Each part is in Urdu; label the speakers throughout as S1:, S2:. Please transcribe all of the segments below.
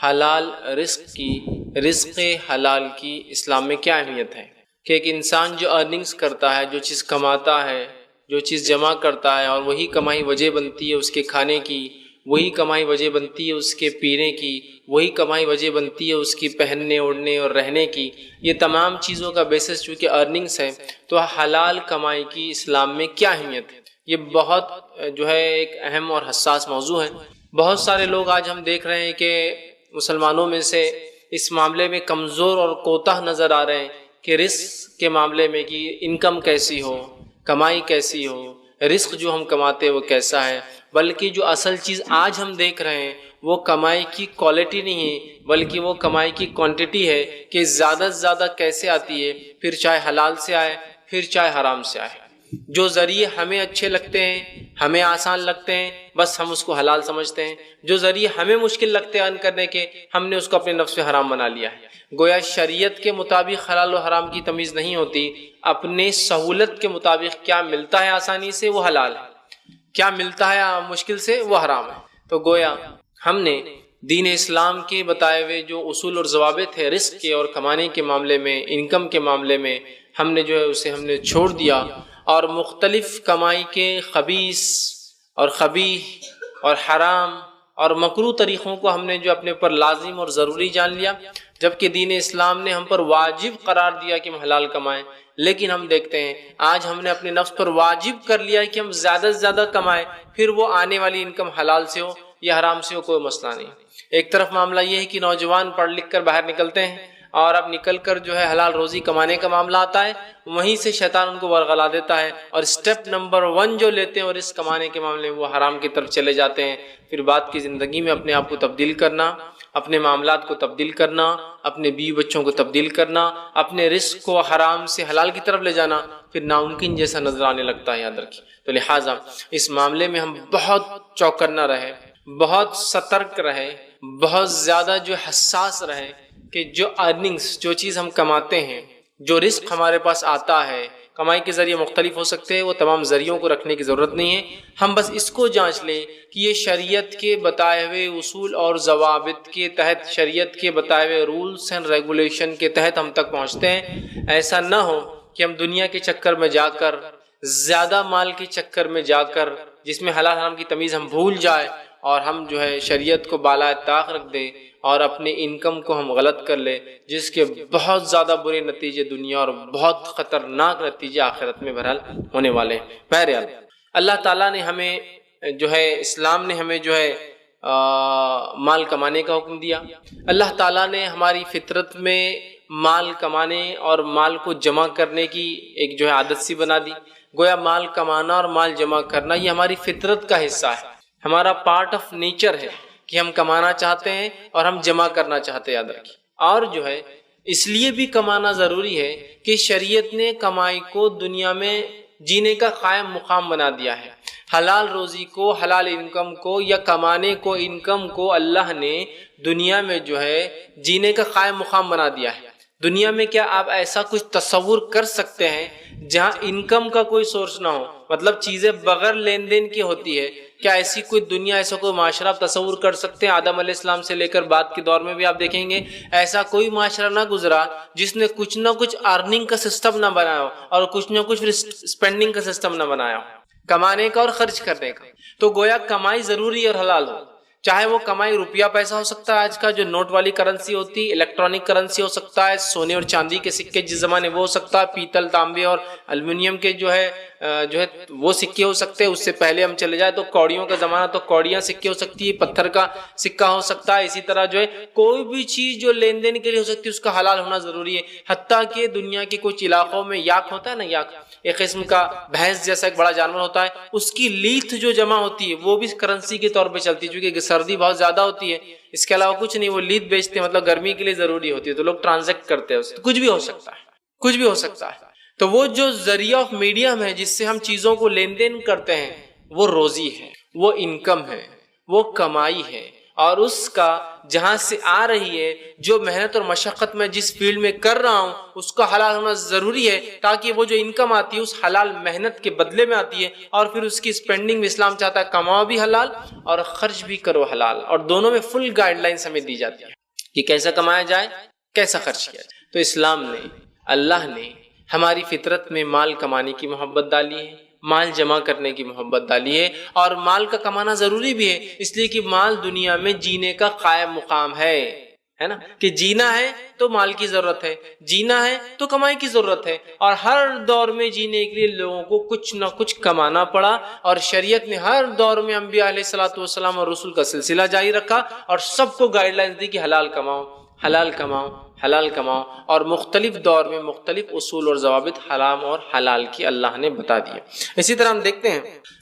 S1: حلال رزق حلال کی اسلام میں کیا اہمیت ہے کہ ایک انسان جو ارننگز کرتا ہے، جو چیز کماتا ہے، جو چیز جمع کرتا ہے، اور وہی کمائی وجہ بنتی ہے اس کے کھانے کی، وہی کمائی وجہ بنتی ہے اس کے پینے کی، وہی کمائی وجہ بنتی ہے اس کی پہننے اوڑھنے اور رہنے کی، یہ تمام چیزوں کا بیسس چونکہ ارننگز ہے، تو حلال کمائی کی اسلام میں کیا اہمیت ہے؟ یہ بہت ایک اہم اور حساس موضوع ہے۔ بہت سارے لوگ آج ہم دیکھ رہے ہیں کہ مسلمانوں میں سے اس معاملے میں کمزور اور کوتاہ نظر آ رہے ہیں کہ رزق کے معاملے میں کہ انکم کیسی ہو، کمائی کیسی ہو، رزق جو ہم کماتے ہیں وہ کیسا ہے، بلکہ جو اصل چیز آج ہم دیکھ رہے ہیں وہ کمائی کی کوالٹی نہیں ہے، بلکہ وہ کمائی کی کوانٹٹی ہے کہ زیادہ سے زیادہ کیسے آتی ہے، پھر چاہے حلال سے آئے پھر چاہے حرام سے آئے۔ جو ذریعے ہمیں اچھے لگتے ہیں، ہمیں آسان لگتے ہیں، بس ہم اس کو حلال سمجھتے ہیں۔ جو ذریعے ہمیں مشکل لگتے ہیں ارن کرنے کے، ہم نے اس کو اپنے نفس میں حرام بنا لیا ہے۔ گویا شریعت کے مطابق حلال و حرام کی تمیز نہیں ہوتی، اپنے سہولت کے مطابق کیا ملتا ہے آسانی سے وہ حلال ہے، کیا ملتا ہے مشکل سے وہ حرام ہے۔ تو گویا ہم نے دین اسلام کے بتائے ہوئے جو اصول اور ضوابط ہے رزق کے اور کمانے کے معاملے میں، انکم کے معاملے میں، ہم نے اسے ہم نے چھوڑ دیا، اور مختلف کمائی کے خبیث اور قبیح اور حرام اور مکروہ طریقوں کو ہم نے اپنے پر لازم اور ضروری جان لیا، جبکہ دین اسلام نے ہم پر واجب قرار دیا کہ ہم حلال کمائیں۔ لیکن ہم دیکھتے ہیں آج ہم نے اپنے نفس پر واجب کر لیا کہ ہم زیادہ سے زیادہ کمائیں، پھر وہ آنے والی انکم حلال سے ہو یا حرام سے ہو، کوئی مسئلہ نہیں۔ ایک طرف معاملہ یہ ہے کہ نوجوان پڑھ لکھ کر باہر نکلتے ہیں، اور اب نکل کر حلال روزی کمانے کا معاملہ آتا ہے، وہیں سے شیطان ان کو ورغلا دیتا ہے، اور سٹیپ نمبر 1 جو لیتے ہیں اور اس کمانے کے معاملے میں وہ حرام کی طرف چلے جاتے ہیں۔ پھر بعد کی زندگی میں اپنے آپ کو تبدیل کرنا، اپنے معاملات کو تبدیل کرنا، اپنے بیوی بچوں کو تبدیل کرنا، اپنے رزق کو حرام سے حلال کی طرف لے جانا پھر ناممکن جیسا نظر آنے لگتا ہے، یاد رکھیے۔ تو لہٰذا اس معاملے میں ہم بہت چوکنا رہے، بہت سترک رہے، بہت زیادہ حساس رہے کہ جو ارننگز، جو چیز ہم کماتے ہیں، جو رزق ہمارے پاس آتا ہے، کمائی کے ذریعے مختلف ہو سکتے ہیں، وہ تمام ذریعوں کو رکھنے کی ضرورت نہیں ہے۔ ہم بس اس کو جانچ لیں کہ یہ شریعت کے بتائے ہوئے اصول اور ضوابط کے تحت، شریعت کے بتائے ہوئے رولز اینڈ ریگولیشن کے تحت ہم تک پہنچتے ہیں۔ ایسا نہ ہو کہ ہم دنیا کے چکر میں جا کر، زیادہ مال کے چکر میں جا کر، جس میں حلال حرام کی تمیز ہم بھول جائیں، اور ہم شریعت کو بالائے طاق رکھ دیں اور اپنے انکم کو ہم غلط کر لیں، جس کے بہت زیادہ برے نتیجے دنیا اور بہت خطرناک نتیجے آخرت میں بہرحال ہونے والے ہیں۔ بہرحال اللہ تعالیٰ نے ہمیں اسلام نے ہمیں مال کمانے کا حکم دیا۔ اللہ تعالیٰ نے ہماری فطرت میں مال کمانے اور مال کو جمع کرنے کی ایک عادت سی بنا دی۔ گویا مال کمانا اور مال جمع کرنا یہ ہماری فطرت کا حصہ ہے، ہمارا پارٹ آف نیچر ہے کہ ہم کمانا چاہتے ہیں اور ہم جمع کرنا چاہتے ہیں، یاد رکھیے۔ اور اس لیے بھی کمانا ضروری ہے کہ شریعت نے کمائی کو دنیا میں جینے کا قائم مقام بنا دیا ہے۔ حلال روزی کو، حلال انکم کو یا کمانے کو، انکم کو اللہ نے دنیا میں جینے کا قائم مقام بنا دیا ہے۔ دنیا میں کیا آپ ایسا کچھ تصور کر سکتے ہیں جہاں انکم کا کوئی سورس نہ ہو، مطلب چیزیں بغیر لین دین کی ہوتی ہے؟ کیا ایسی کوئی دنیا، ایسا کوئی معاشرہ آپ تصور کر سکتے ہیں؟ آدم علیہ السلام سے لے کر بعد کے دور میں بھی آپ دیکھیں گے ایسا کوئی معاشرہ نہ گزرا جس نے کچھ نہ کچھ ارننگ کا سسٹم نہ بنایا ہو اور کچھ نہ کچھ اسپینڈنگ کا سسٹم نہ بنایا ہو، کمانے کا اور خرچ کرنے کا۔ تو گویا کمائی ضروری اور حلال ہو، چاہے وہ کمائی روپیہ پیسہ ہو سکتا ہے، آج کا نوٹ والی کرنسی ہوتی ہے، الیکٹرانک کرنسی ہو سکتا ہے، سونے اور چاندی کے سکے جس زمانے وہ ہو سکتا ہے، پیتل، تانبے اور الومینیم کے وہ سکے ہو سکتے ہیں۔ اس سے پہلے ہم چلے جائیں تو کوڑیوں کا زمانہ، تو کوڑیاں سکے ہو سکتی ہے، پتھر کا سکہ ہو سکتا ہے۔ اسی طرح کوئی بھی چیز جو لین دین کے لیے ہو سکتی ہے اس کا حلال ہونا ضروری ہے۔ حتیٰ کہ دنیا کے کچھ علاقوں میں یاک ہوتا ہے نا، یاک ایک قسم کا بھینس جیسا ایک بڑا جانور ہوتا ہے، اس کی لیتھ جو جمع ہوتی ہے وہ بھی کرنسی کے طور پہ چلتی ہے، چونکہ سردی بہت زیادہ ہوتی ہے۔ اس کے علاوہ کچھ نہیں، وہ لیتھ بیچتے ہیں، مطلب گرمی کے لیے ضروری ہوتی ہے، تو لوگ ٹرانزیکٹ کرتے ہیں، کچھ بھی ہو سکتا ہے، کچھ بھی ہو سکتا ہے۔ تو وہ ذریعہ آف میڈیم ہے جس سے ہم چیزوں کو لین دین کرتے ہیں، وہ روزی ہے، وہ انکم ہے، وہ کمائی ہے، اور اس کا جہاں سے آ رہی ہے جو محنت اور مشقت میں جس فیلڈ میں کر رہا ہوں اس کا حلال ہونا ضروری ہے، تاکہ وہ جو انکم آتی ہے اس حلال محنت کے بدلے میں آتی ہے، اور پھر اس کی اسپینڈنگ میں اسلام چاہتا ہے کماؤ بھی حلال اور خرچ بھی کرو حلال، اور دونوں میں فل گائیڈ لائنس ہمیں دی جاتی ہے کہ کیسا کمایا جائے، کیسا خرچ کیا جائے۔ تو اسلام نے، اللہ نے ہماری فطرت میں مال کمانے کی محبت ڈالی ہے، مال جمع کرنے کی محبت ڈالی ہے، اور مال کا کمانا ضروری بھی ہے، اس لیے کہ مال دنیا میں جینے کا قائم مقام ہے نا، کہ جینا ہے تو مال کی ضرورت ہے، جینا ہے تو کمائی کی ضرورت ہے، اور ہر دور میں جینے کے لیے لوگوں کو کچھ نہ کچھ کمانا پڑا، اور شریعت نے ہر دور میں انبیاء علیہ الصلوۃ والسلام اور رسول کا سلسلہ جاری رکھا، اور سب کو گائیڈ لائنس دی کہ حلال کماؤ، حلال کماؤ، حلال کماؤ، اور مختلف دور میں مختلف اصول اور ضوابط حرام اور حلال کی اللہ نے بتا دیا۔ اسی طرح ہم دیکھتے ہیں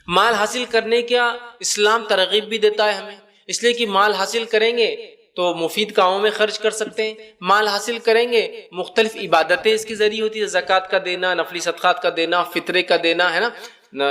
S1: مال حاصل کرنے کا اسلام ترغیب بھی دیتا ہے ہمیں، اس لیے کہ مال حاصل کریں گے تو مفید کاموں میں خرچ کر سکتے ہیں، مال حاصل کریں گے مختلف عبادتیں اس کے ذریعے ہوتی ہے، زکوٰۃ کا دینا، نفلی صدقات کا دینا، فطرے کا دینا، ہے نا،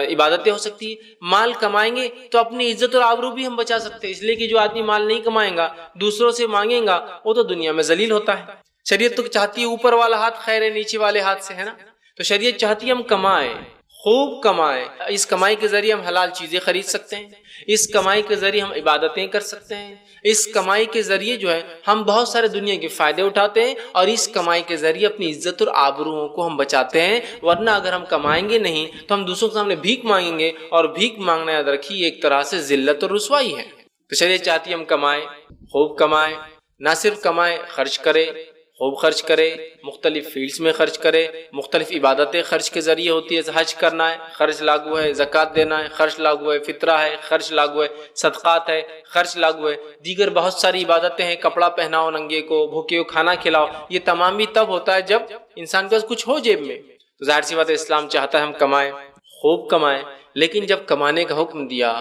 S1: عبادتیں ہو سکتی ہے۔ مال کمائیں گے تو اپنی عزت اور آبرو بھی ہم بچا سکتے ہیں، اس لیے کہ جو آدمی مال نہیں کمائے گا، دوسروں سے مانگے گا، وہ تو دنیا میں ذلیل ہوتا ہے۔ شریعت تو چاہتی ہے اوپر والا ہاتھ خیر ہے نیچے والے ہاتھ سے، ہے نا، تو شریعت چاہتی ہے ہم کمائیں، خوب کمائیں، اس کمائی کے ذریعے ہم حلال چیزیں خرید سکتے ہیں، اس کمائی کے ذریعے ہم عبادتیں کر سکتے ہیں، اس کمائی کے ذریعے جو ہے ہم بہت سارے دنیا کے فائدے اٹھاتے ہیں، اور اس کمائی کے ذریعے اپنی عزت اور آبروؤں کو ہم بچاتے ہیں، ورنہ اگر ہم کمائیں گے نہیں تو ہم دوسروں کے سامنے بھیک مانگیں گے، اور بھیک مانگنا یاد رکھیے ایک طرح سے ذلت اور رسوائی ہے۔ تو شریعت چاہتی ہے ہم کمائیں، خوب کمائیں، نہ صرف کمائیں، خرچ کرے، خوب خرچ کرے، مختلف فیلڈز میں خرچ کرے، مختلف عبادتیں خرچ کے ذریعے ہوتی ہے، حج کرنا ہے خرچ لاگو ہے، زکوٰۃ دینا ہے خرچ لاگو ہے، فطرہ ہے خرچ لاگو ہے، صدقات ہے خرچ لاگو ہے، دیگر بہت ساری عبادتیں ہیں، کپڑا پہناؤ ننگے کو، بھوکے کو کھانا کھلاؤ، یہ تمام بھی تب ہوتا ہے جب انسان کے پاس کچھ ہو جیب میں۔ تو ظاہر سی بات ہے اسلام چاہتا ہے ہم کمائیں، خوب کمائیں، لیکن جب کمانے کا حکم دیا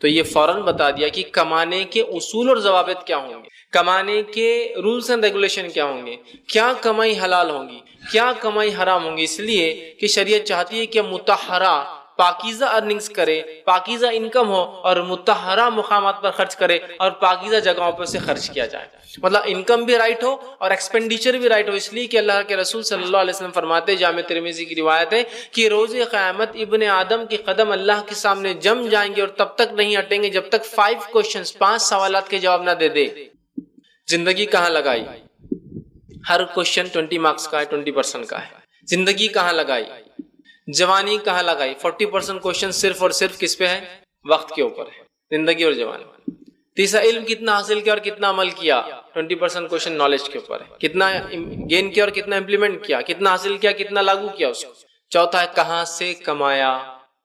S1: تو یہ فوراً بتا دیا کہ کمانے کے اصول اور ضوابط کیا ہوں گے، کمانے کے رولز اینڈ ریگولیشن کیا ہوں گے، کیا کمائی حلال ہوں گی، کیا کمائی حرام ہوں گی، اس لیے کہ شریعت چاہتی ہے کہ مطہرہ پاکیزہ ارننگز کرے، پاکیزہ انکم ہو، اور مطہرہ مقامات پر خرچ کرے، اور پاکیزہ جگہوں پر سے خرچ کیا جائے، مطلب انکم بھی رائٹ ہو اور ایکسپینڈیچر بھی رائٹ ہو، اس لیے کہ اللہ کے رسول صلی اللہ علیہ وسلم فرماتے، جامع ترمذی کی روایت ہے کہ روز قیامت ابن آدم کے قدم اللہ کے سامنے جم جائیں گے، اور تب تک نہیں ہٹیں گے جب تک 5 سوالات کے جواب نہ دے دے۔ زندگی کہاں لگائی؟ ہر کوشچن 20 مارکس کا ہے، 20% کا ہے۔ زندگی کہاں لگائی؟ جوانی کہاں لگائی؟ 40% کوشچن صرف اور صرف کس پہ ہے؟ وقت کے اوپر ہے، زندگی اور جوانی۔ تیسرا، علم کتنا حاصل کیا اور کتنا عمل کیا؟ 20% کوشچن نالج کے اوپر ہے، کتنا گین کیا اور کتنا امپلیمنٹ کیا، کتنا حاصل کیا، کتنا لاگو کیا اس کو۔ چوتھا ہے کہاں سے کمایا،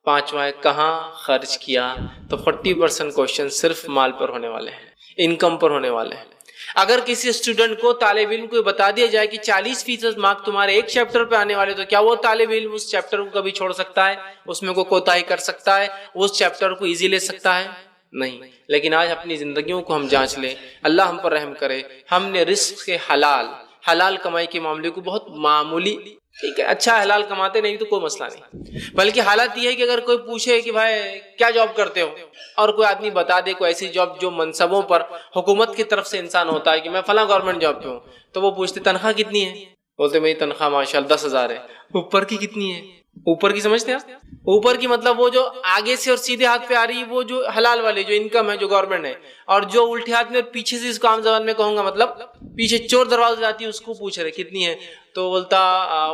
S1: پانچواں ہے کہاں خرچ کیا۔ تو 40% کوشچن صرف مال پر ہونے والے ہیں، انکم پر ہونے والے ہیں۔ اگر کسی اسٹوڈنٹ کو، طالب علم کو بتا دیا جائے کہ 40% مارک تمہارے ایک چیپٹر پہ آنے والے، تو کیا وہ طالب علم اس چیپٹر کو کبھی چھوڑ سکتا ہے؟ اس میں کوئی کوتاہی کر سکتا ہے؟ اس چیپٹر کو ایزی لے سکتا ہے؟ نہیں۔ لیکن آج اپنی زندگیوں کو ہم جانچ لیں، اللہ ہم پر رحم کرے، ہم نے رزق کے حلال کمائی کے معاملے کو بہت معمولی، ٹھیک ہے اچھا حلال کماتے نہیں تو کوئی مسئلہ نہیں، بلکہ حالت یہ ہے کہ اگر کوئی پوچھے کہ بھائی کیا جاب کرتے ہو، اور کوئی آدمی بتا دے کوئی ایسی جاب جو منصبوں پر حکومت کی طرف سے انسان ہوتا ہے کہ میں فلاں گورنمنٹ جاب پہ ہوں، تو وہ پوچھتے تنخواہ کتنی ہے؟ بولتے میری تنخواہ ماشاءاللہ 10,000 ہے۔ اوپر کی کتنی ہے؟ اوپر کی سمجھتے ہیں آپ؟ اوپر کی مطلب وہ جو آگے سے اور سیدھے ہاتھ پہ آ رہی ہے، وہ جو حلال والی جو انکم ہے، جو گورنمنٹ ہے، اور جو الٹے ہاتھ میں اور پیچھے سے، اس کو عام زبان میں کہوں گا مطلب پیچھے چور دروازے جاتی ہے، اس کو پوچھ رہے کتنی ہے، تو بولتا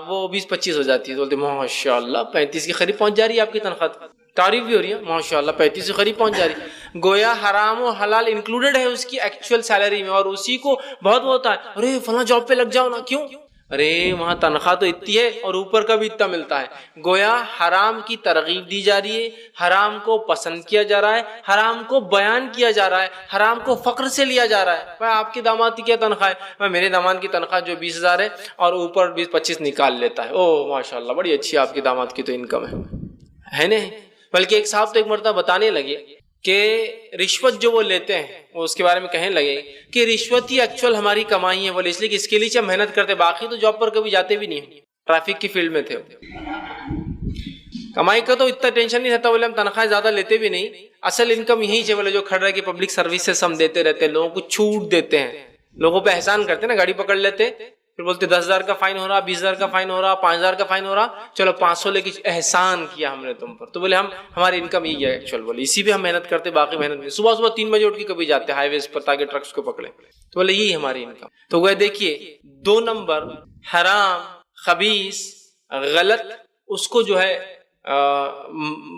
S1: وہ 20-25 ہو جاتی ہے، تو بولتے ماشاءاللہ 35 کے قریب پہنچ جا رہی ہے آپ کی تنخواہ، تعریف بھی ہو رہی ہے ماشاءاللہ 35 کے قریب پہنچ جا رہی ہے، گویا حرام و حلال انکلوڈڈ ہے اس کی ایکچوئل سیلری میں، اور اسی کو بہت ہوتا ہے ارے فلاں جاب پہ لگ جاؤ نا، کیوں؟ ارے وہاں تنخواہ تو اتنی ہے اور اوپر کا بھی اتنا ملتا ہے۔ گویا حرام کی ترغیب دی جا رہی ہے، حرام کو پسند کیا جا رہا ہے، حرام کو بیان کیا جا رہا ہے، حرام کو فخر سے لیا جا رہا ہے۔ میں آپ کی داماد کی کیا تنخواہ ہے؟ میرے داماد کی تنخواہ جو 20,000 ہے اور اوپر 20-25 نکال لیتا ہے، او ماشاءاللہ بڑی اچھی آپ کی داماد کی تو انکم ہے نہیں۔ بلکہ ایک صاحب تو ایک مرتبہ بتانے لگے کہ رشوت جو وہ لیتے ہیں، وہ اس کے بارے میں کہنے لگے کہ رشوت ہی ایکچوئل ہماری کمائی ہے، بولے اس لیے کہ اس کے لیے ہم محنت کرتے، باقی تو جاب پر کبھی جاتے بھی نہیں، ٹریفک کی فیلڈ میں تھے۔ کمائی کا تو اتنا ٹینشن نہیں رہتا، بولے ہم تنخواہ زیادہ لیتے بھی نہیں، اصل انکم یہی ہے بولے جو کھڑ رہا ہے کہ پبلک سروسز ہم دیتے رہتے ہیں، لوگوں کو چھوٹ دیتے ہیں، لوگوں پہ احسان کرتے ہیں نا، گاڑی پکڑ لیتے پھر بولتے 10,000 کا فائن ہو رہا، 20,000 کا فائن ہو رہا، 5,000 کا فائن ہو رہا، چلو 500 لے کے احسان کیا ہم نے تم پر، تو بولے ہماری انکم یہی ہے ایکچوئل، بولے اسی پہ ہم محنت کرتے، باقی محنت نہیں، صبح 3 بجے اٹھ کے کبھی جاتے ہائی ویز پر تاکہ ٹرکس کو پکڑے، تو بولے یہی ہماری انکم۔ تو وہ دیکھیے 2 نمبر حرام، خبیث، غلط، اس کو جو ہے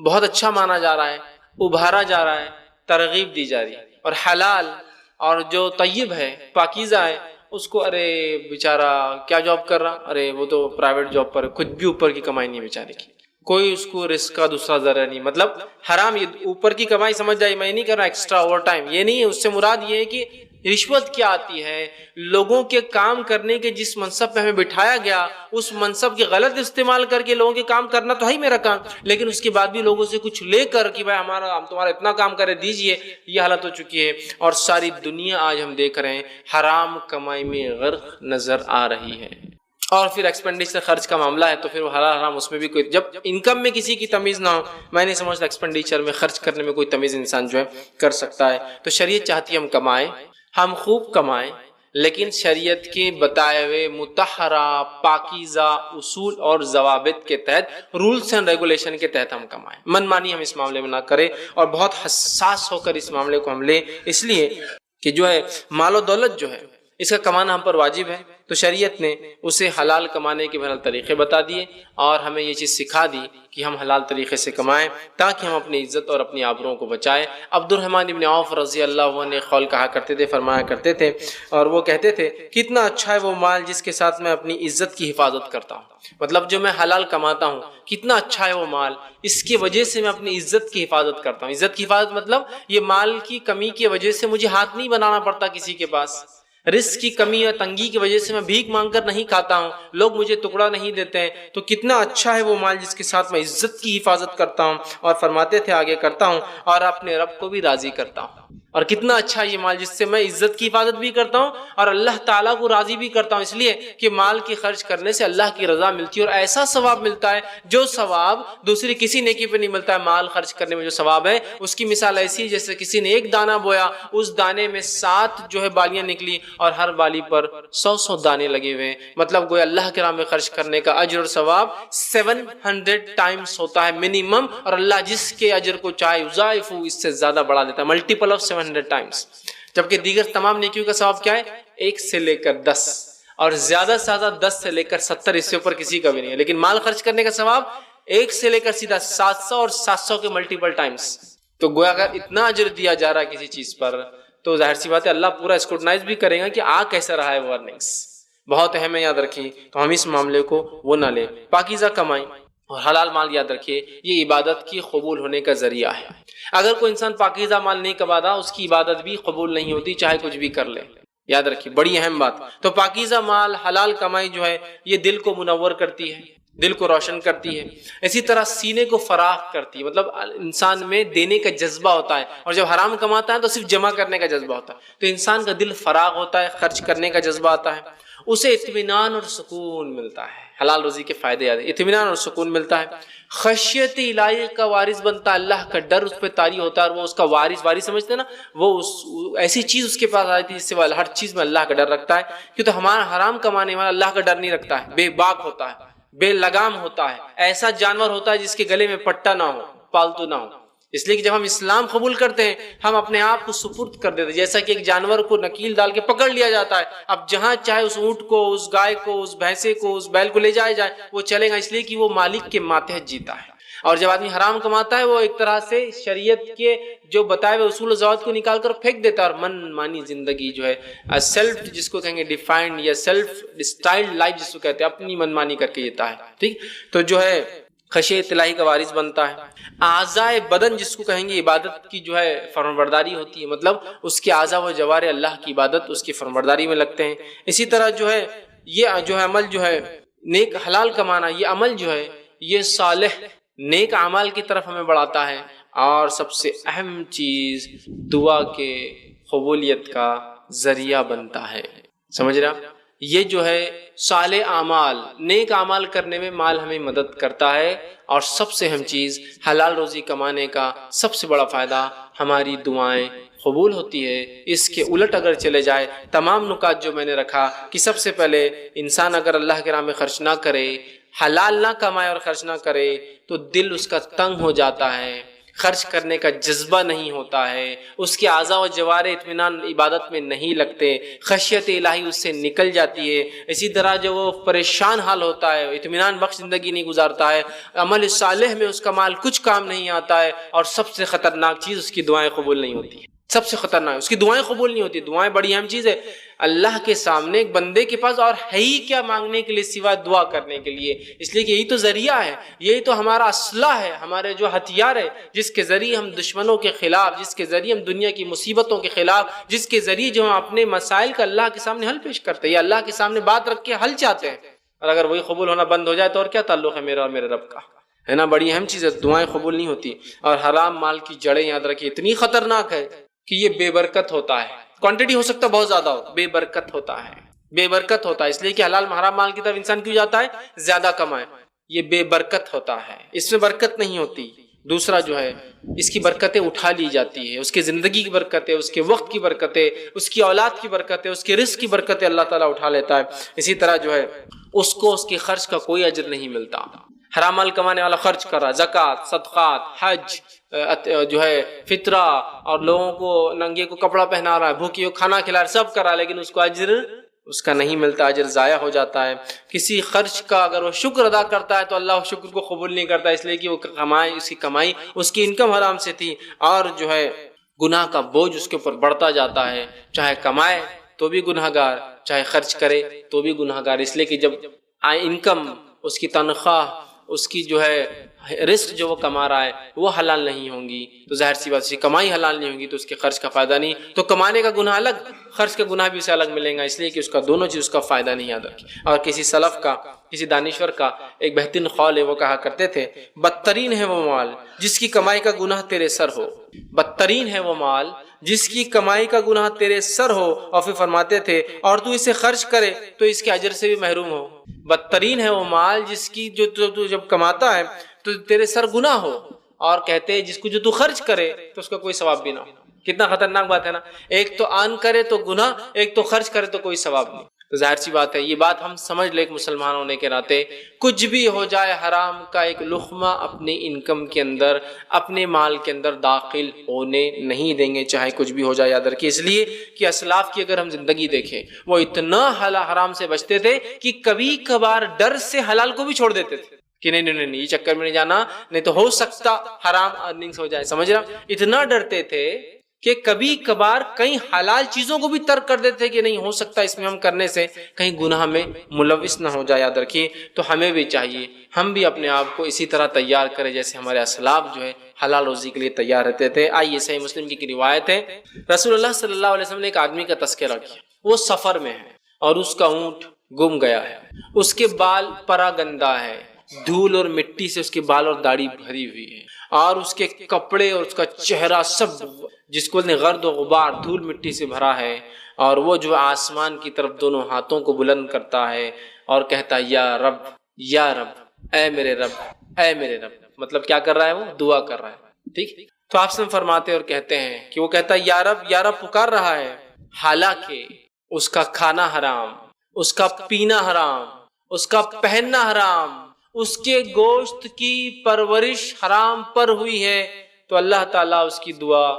S1: بہت اچھا مانا جا رہا ہے، ابھارا جا رہا ہے، ترغیب دی جا رہی ہے، اور حلال اور جو طیب ہے، پاکیزہ ہے، اس کو ارے بیچارہ کیا جاب کر رہا، ارے وہ تو پرائیویٹ جاب پر، کچھ بھی اوپر کی کمائی نہیں بیچارے کی، کوئی اس کو رزق کا دوسرا ذرا نہیں، مطلب حرام یہ اوپر کی کمائی سمجھ جائے، میں نہیں کر رہا ایکسٹرا اوور ٹائم، یہ نہیں ہے، اس سے مراد یہ ہے کہ رشوت کیا آتی ہے، لوگوں کے کام کرنے کے جس منصب پہ ہمیں بٹھایا گیا اس منصب کے غلط استعمال کر کے لوگوں کے کام کرنا تو ہے ہی میرا کام، لیکن اس کے بعد بھی لوگوں سے کچھ لے کر کہ بھائی ہم تمہارا اتنا کام کرے دیجئے، یہ حالت ہو چکی ہے، اور ساری دنیا آج ہم دیکھ رہے ہیں حرام کمائی میں غرق نظر آ رہی ہے۔ اور پھر ایکسپینڈیچر خرچ کا معاملہ ہے تو پھر وہ حلال حرام اس میں بھی کوئی، جب انکم میں کسی کی تمیز نہ ہو، میں نہیں سمجھتا ایکسپینڈیچر میں خرچ کرنے میں کوئی تمیز انسان جو ہے کر سکتا ہے۔ تو شریعت چاہتی ہے ہم کمائیں، ہم خوب کمائیں، لیکن شریعت کے بتائے ہوئے مطہرہ پاکیزہ اصول اور ضوابط کے تحت، رولز اینڈ ریگولیشن کے تحت ہم کمائیں، من مانی ہم اس معاملے میں نہ کریں، اور بہت حساس ہو کر اس معاملے کو ہم لیں، اس لیے کہ جو ہے مال و دولت جو ہے اس کا کمانا ہم پر واجب ہے، تو شریعت نے اسے حلال کمانے کے بہرحال طریقے بتا دیے، اور ہمیں یہ چیز سکھا دی کہ ہم حلال طریقے سے کمائیں تاکہ ہم اپنی عزت اور اپنی آبروؤں کو بچائیں۔ عبد الرحمن ابن عوف رضی اللہ عنہ نے قول کہا کرتے تھے، فرمایا کرتے تھے، اور وہ کہتے تھے کتنا اچھا ہے وہ مال جس کے ساتھ میں اپنی عزت کی حفاظت کرتا ہوں، مطلب جو میں حلال کماتا ہوں کتنا اچھا ہے وہ مال، اس کی وجہ سے میں اپنی عزت کی حفاظت کرتا ہوں۔ عزت کی حفاظت مطلب یہ مال کی کمی کی وجہ سے مجھے ہاتھ نہیں بنانا پڑتا کسی کے پاس، رزق کی کمی یا تنگی کی وجہ سے میں بھیک مانگ کر نہیں کھاتا ہوں، لوگ مجھے ٹکڑا نہیں دیتے ہیں، تو کتنا اچھا ہے وہ مال جس کے ساتھ میں عزت کی حفاظت کرتا ہوں، اور فرماتے تھے آگے کرتا ہوں اور اپنے رب کو بھی راضی کرتا ہوں، اور کتنا اچھا یہ مال جس سے میں عزت کی حفاظت بھی کرتا ہوں اور اللہ تعالیٰ کو راضی بھی کرتا ہوں، اس لیے کہ مال کی خرچ کرنے سے اللہ کی رضا ملتی ہے، اور ایسا ثواب ملتا ہے جو ثواب دوسری کسی نیکی پہ نہیں ملتا ہے۔ مال خرچ کرنے میں جو ثواب ہے اس کی مثال ایسی جیسے کسی نے ایک دانہ بویا، اس دانے میں 7 جو ہے بالیاں نکلی، اور ہر بالی پر 100 دانے لگے ہوئے، مطلب گویا اللہ کے راہ میں خرچ کرنے کا اجر اور ثواب 700 ٹائمز ہوتا ہے منیمم، اور اللہ جس کے اجر کو چاہے یضاعف، اس سے زیادہ بڑھا دیتا ہے، ملٹیپل آف 700 ٹائمز، جبکہ دیگر تمام نیکیوں کا ثواب کیا ہے 1 سے لے کر 10، اور زیادہ سے زیادہ 10 سے لے کر 70، اس سے اوپر کسی کا بھی نہیں ہے، لیکن مال خرچ کرنے کا ثواب 1 سے لے کر سیدھا 700 اور 700 کے ملٹیپل ٹائمز، تو گویا اگر اتنا اجر دیا جا رہا ہے کسی چیز پر تو ظاہر سی بات ہے اللہ پورا اسکروٹنائز بھی کرے گا کہ کیسا رہا ہے وہ ارننگس، بہت اہم ہے، یاد رکھیے، تو ہم اس معاملے کو وہ نہ لیں، پاکیزہ کمائیں اور حلال مال یاد رکھیے یہ عبادت کی قبول ہونے کا ذریعہ ہے، اگر کوئی انسان پاکیزہ مال نہیں کماتا اس کی عبادت بھی قبول نہیں ہوتی چاہے کچھ بھی کر لے، یاد رکھیے بڑی اہم بات۔ تو پاکیزہ مال حلال کمائی جو ہے یہ دل کو منور کرتی ہے، دل کو روشن کرتی ہے، اسی طرح سینے کو فراخ کرتی ہے، مطلب انسان میں دینے کا جذبہ ہوتا ہے، اور جب حرام کماتا ہے تو صرف جمع کرنے کا جذبہ ہوتا ہے، تو انسان کا دل فراغ ہوتا ہے، خرچ کرنے کا جذبہ آتا ہے، اسے اطمینان اور سکون ملتا ہے، حلال روزی کے فائدے یاد ہے، اطمینان اور سکون ملتا ہے، خشیت الہی کا وارث بنتا ہے، اللہ کا ڈر اس پہ طاری ہوتا ہے، اور وہ اس کا وارث سمجھتے ہیں نا، وہ ایسی چیز اس کے پاس آئی تھی جس سے وہ ہر چیز میں اللہ کا ڈر رکھتا ہے، کیوں تو ہمارا حرام کمانے والا اللہ کا ڈر نہیں رکھتا ہے، بے باک ہوتا ہے، بے لگام ہوتا ہے، ایسا جانور ہوتا ہے جس کے گلے میں پٹا نہ ہو، پالتو نہ ہو، اس لیے کہ جب ہم اسلام قبول کرتے ہیں ہم اپنے آپ کو سپرد کر دیتے ہیں، جیسا کہ ایک جانور کو نکیل ڈال کے پکڑ لیا جاتا ہے، اب جہاں چاہے اس اونٹ کو، اس گائے کو، اس بھینسے کو، اس بیل کو لے جائے وہ چلے گا، اس لیے کہ وہ مالک کے ماتحت جیتا ہے۔ اور جب آدمی حرام کماتا ہے وہ ایک طرح سے شریعت کے جو بتائے ہوئے اصول و ضوابط کو نکال کر پھینک دیتا ہے، اور من مانی زندگی جو ہے سیلف جس کو کہیں گے ڈیفائنڈ یا سیلف اسٹائلڈ لائف جس کو کہتے ہیں، اپنی من مانی کر کے جیتا ہے، ٹھیک، تو جو ہے خشیت الہی کا وارث بنتا ہے۔ اعضائے بدن جس کو کہیں گے عبادت کی جو ہے فرمانبرداری ہوتی ہے، مطلب اس کے اعضاء و جوارح اللہ کی عبادت اس کی فرمانبرداری میں لگتے ہیں۔ اسی طرح جو ہے یہ جو ہے عمل جو ہے نیک حلال کمانا، یہ عمل جو ہے یہ صالح نیک اعمال کی طرف ہمیں بڑھاتا ہے، اور سب سے اہم چیز دعا کے قبولیت کا ذریعہ بنتا ہے، سمجھ رہے آپ؟ یہ جو ہے صالح اعمال، نیک اعمال کرنے میں مال ہمیں مدد کرتا ہے، اور سب سے اہم چیز حلال روزی کمانے کا سب سے بڑا فائدہ ہماری دعائیں قبول ہوتی ہے۔ اس کے الٹ اگر چلے جائے تمام نکات جو میں نے رکھا کہ سب سے پہلے انسان اگر اللہ کے راہ میں خرچ نہ کرے، حلال نہ کمائے اور خرچ نہ کرے تو دل اس کا تنگ ہو جاتا ہے، خرچ کرنے کا جذبہ نہیں ہوتا ہے، اس کے اعضاء و جوارح اطمینان عبادت میں نہیں لگتے، خشیت الہی اس سے نکل جاتی ہے۔ اسی طرح جو وہ پریشان حال ہوتا ہے، اطمینان بخش زندگی نہیں گزارتا ہے، عمل صالح میں اس کا مال کچھ کام نہیں آتا ہے، اور سب سے خطرناک چیز اس کی دعائیں قبول نہیں ہوتی ہیں۔ سب سے خطرناک اس کی دعائیں قبول نہیں ہوتی۔ دعائیں بڑی اہم چیز ہے اللہ کے سامنے، ایک بندے کے پاس اور ہے ہی کیا مانگنے کے لیے سوا دعا کرنے کے لیے، اس لیے کہ یہی تو ذریعہ ہے، یہی تو ہمارا اسلحہ ہے، ہمارے جو ہتھیار ہے جس کے ذریعے ہم دشمنوں کے خلاف، جس کے ذریعے ہم دنیا کی مصیبتوں کے خلاف، جس کے ذریعے جو ہم اپنے مسائل کا اللہ کے سامنے حل پیش کرتے ہیں یا اللہ کے سامنے بات رکھ کے حل چاہتے ہیں، اور اگر وہی قبول ہونا بند ہو جائے تو اور کیا تعلق ہے میرا اور میرے رب کا، ہے نا؟ بڑی اہم چیز ہے، دعائیں قبول نہیں ہوتی۔ اور حرام مال کی جڑیں یاد رکھیے اتنی خطرناک ہے کہ یہ بے برکت ہوتا ہے، کوانٹٹی ہو سکتا ہے بہت زیادہ ہو، بے برکت ہوتا ہے، بے برکت ہوتا ہے، اس لیے کہ حلال حرام مال کی طرف انسان کیوں جاتا ہے؟ زیادہ کمائے، یہ بے برکت ہوتا ہے، اس میں برکت نہیں ہوتی۔ دوسرا جو ہے اس کی برکتیں اٹھا لی جاتی ہے، اس کی زندگی کی برکتیں، اس کے وقت کی برکتیں، اس کی اولاد کی برکتیں، اس کے رزق کی برکتیں اللہ تعالیٰ اٹھا لیتا ہے۔ اسی طرح جو ہے اس کو اس کے خرچ کا کوئی اجر نہیں ملتا۔ حرام مال کمانے والا خرچ کر رہا، زکوٰۃ، صدقات، حج، جو ہے فطرہ، اور لوگوں کو ننگے کو کپڑا پہنا رہا ہے، بھوکیوں کو کھانا کھلا رہا ہے، سب کر رہا ہے، لیکن اس کو اجر اس کا نہیں ملتا، اجر ضائع ہو جاتا ہے۔ کسی خرچ کا اگر وہ شکر ادا کرتا ہے تو اللہ اس شکر کو قبول نہیں کرتا، اس لیے کہ وہ کمائی اس کی انکم حرام سے تھی، اور جو ہے گناہ کا بوجھ اس کے اوپر بڑھتا جاتا ہے، چاہے کمائے تو بھی گناہ گار، چاہے خرچ کرے تو بھی گناہ گار، اس لیے کہ جب انکم، اس کی تنخواہ، اس کی جو ہے رزق جو وہ کما رہا ہے وہ حلال نہیں ہوں گی تو ظاہر سی بات ہے کمائی حلال نہیں ہوگی تو اس کے خرچ کا فائدہ نہیں، تو کمانے کا گناہ الگ، خرچ کا گناہ بھی اسے الگ ملیں گا، اس لیے کہ اس کا دونوں چیز اس کا فائدہ نہیں یاد رکھی۔ اور کسی سلف کا، کسی دانشور کا ایک بہترین قول ہے، وہ کہا کرتے تھے بدترین ہے وہ مال جس کی کمائی کا گناہ تیرے سر ہو، بدترین ہے وہ مال جس کی کمائی کا گناہ تیرے سر ہو، اور پھر فرماتے تھے اور تو اسے خرچ کرے تو اس کے اجر سے بھی محروم ہو۔ بدترین ہے وہ مال جس کی جو تو جب کماتا ہے تو تیرے سر گناہ ہو، اور کہتے ہیں جس کو جو تو خرچ کرے تو اس کا کوئی ثواب بھی نہ ہو۔ کتنا خطرناک بات ہے نا، ایک تو آن کرے تو گناہ، ایک تو خرچ کرے تو کوئی ثواب نہیں۔ تو ظاہر سی بات ہے یہ بات ہم سمجھ لیں ایک مسلمان ہونے کے ناطے، کچھ بھی ہو جائے حرام کا ایک لقمہ اپنی انکم کے اندر، اپنے مال کے اندر داخل ہونے نہیں دیں گے، چاہے کچھ بھی ہو جائے یاد رکھیے۔ اس لیے کہ اسلاف کی اگر ہم زندگی دیکھیں وہ اتنا حرام سے بچتے تھے کہ کبھی کبھار ڈر سے حلال کو بھی چھوڑ دیتے تھے کہ نہیں یہ چکر میں نہیں جانا، نہیں تو ہو سکتا حرام ارننگز ہو جائے، سمجھ رہا؟ اتنا ڈرتے تھے کہ کبھی کبھار کئی حلال چیزوں کو بھی ترک کر دیتے کہ نہیں ہو سکتا اس میں ہم کرنے سے کہیں گناہ میں ملوث نہ ہو جائے۔ یاد رکھیے تو ہمیں بھی چاہیے ہم بھی اپنے آپ کو اسی طرح تیار کریں جیسے ہمارے اسلاف جو ہے حلال روزی کے لیے تیار رہتے تھے۔ آئیے صحیح مسلم کی روایت ہے، رسول اللہ صلی اللہ علیہ وسلم نے ایک آدمی کا تذکرہ کیا، وہ سفر میں ہے اور اس کا اونٹ گم گیا ہے، اس کے بال پرا گندہ ہے، دھول اور مٹی سے اس کے بال اور داڑھی بھری ہوئی ہے، اور اس کے کپڑے اور اس کا چہرہ سب جس کو غرد و غبار دھول مٹی سے بھرا ہے، اور وہ جو آسمان کی طرف دونوں ہاتھوں کو بلند کرتا ہے اور کہتا ہے یا رب یا رب، اے میرے رب اے میرے رب، مطلب کیا کر رہا ہے؟ وہ دعا کر رہا ہے، ٹھیک۔ تو آپ سے فرماتے اور کہتے ہیں کہ وہ کہتا ہے یا رب پکار رہا ہے، حالانکہ اس کا کھانا حرام، اس کا پینا حرام، اس کا پہننا حرام، اس کے گوشت کی پرورش حرام پر ہوئی ہے، تو اللہ تعالیٰ اس کی دعا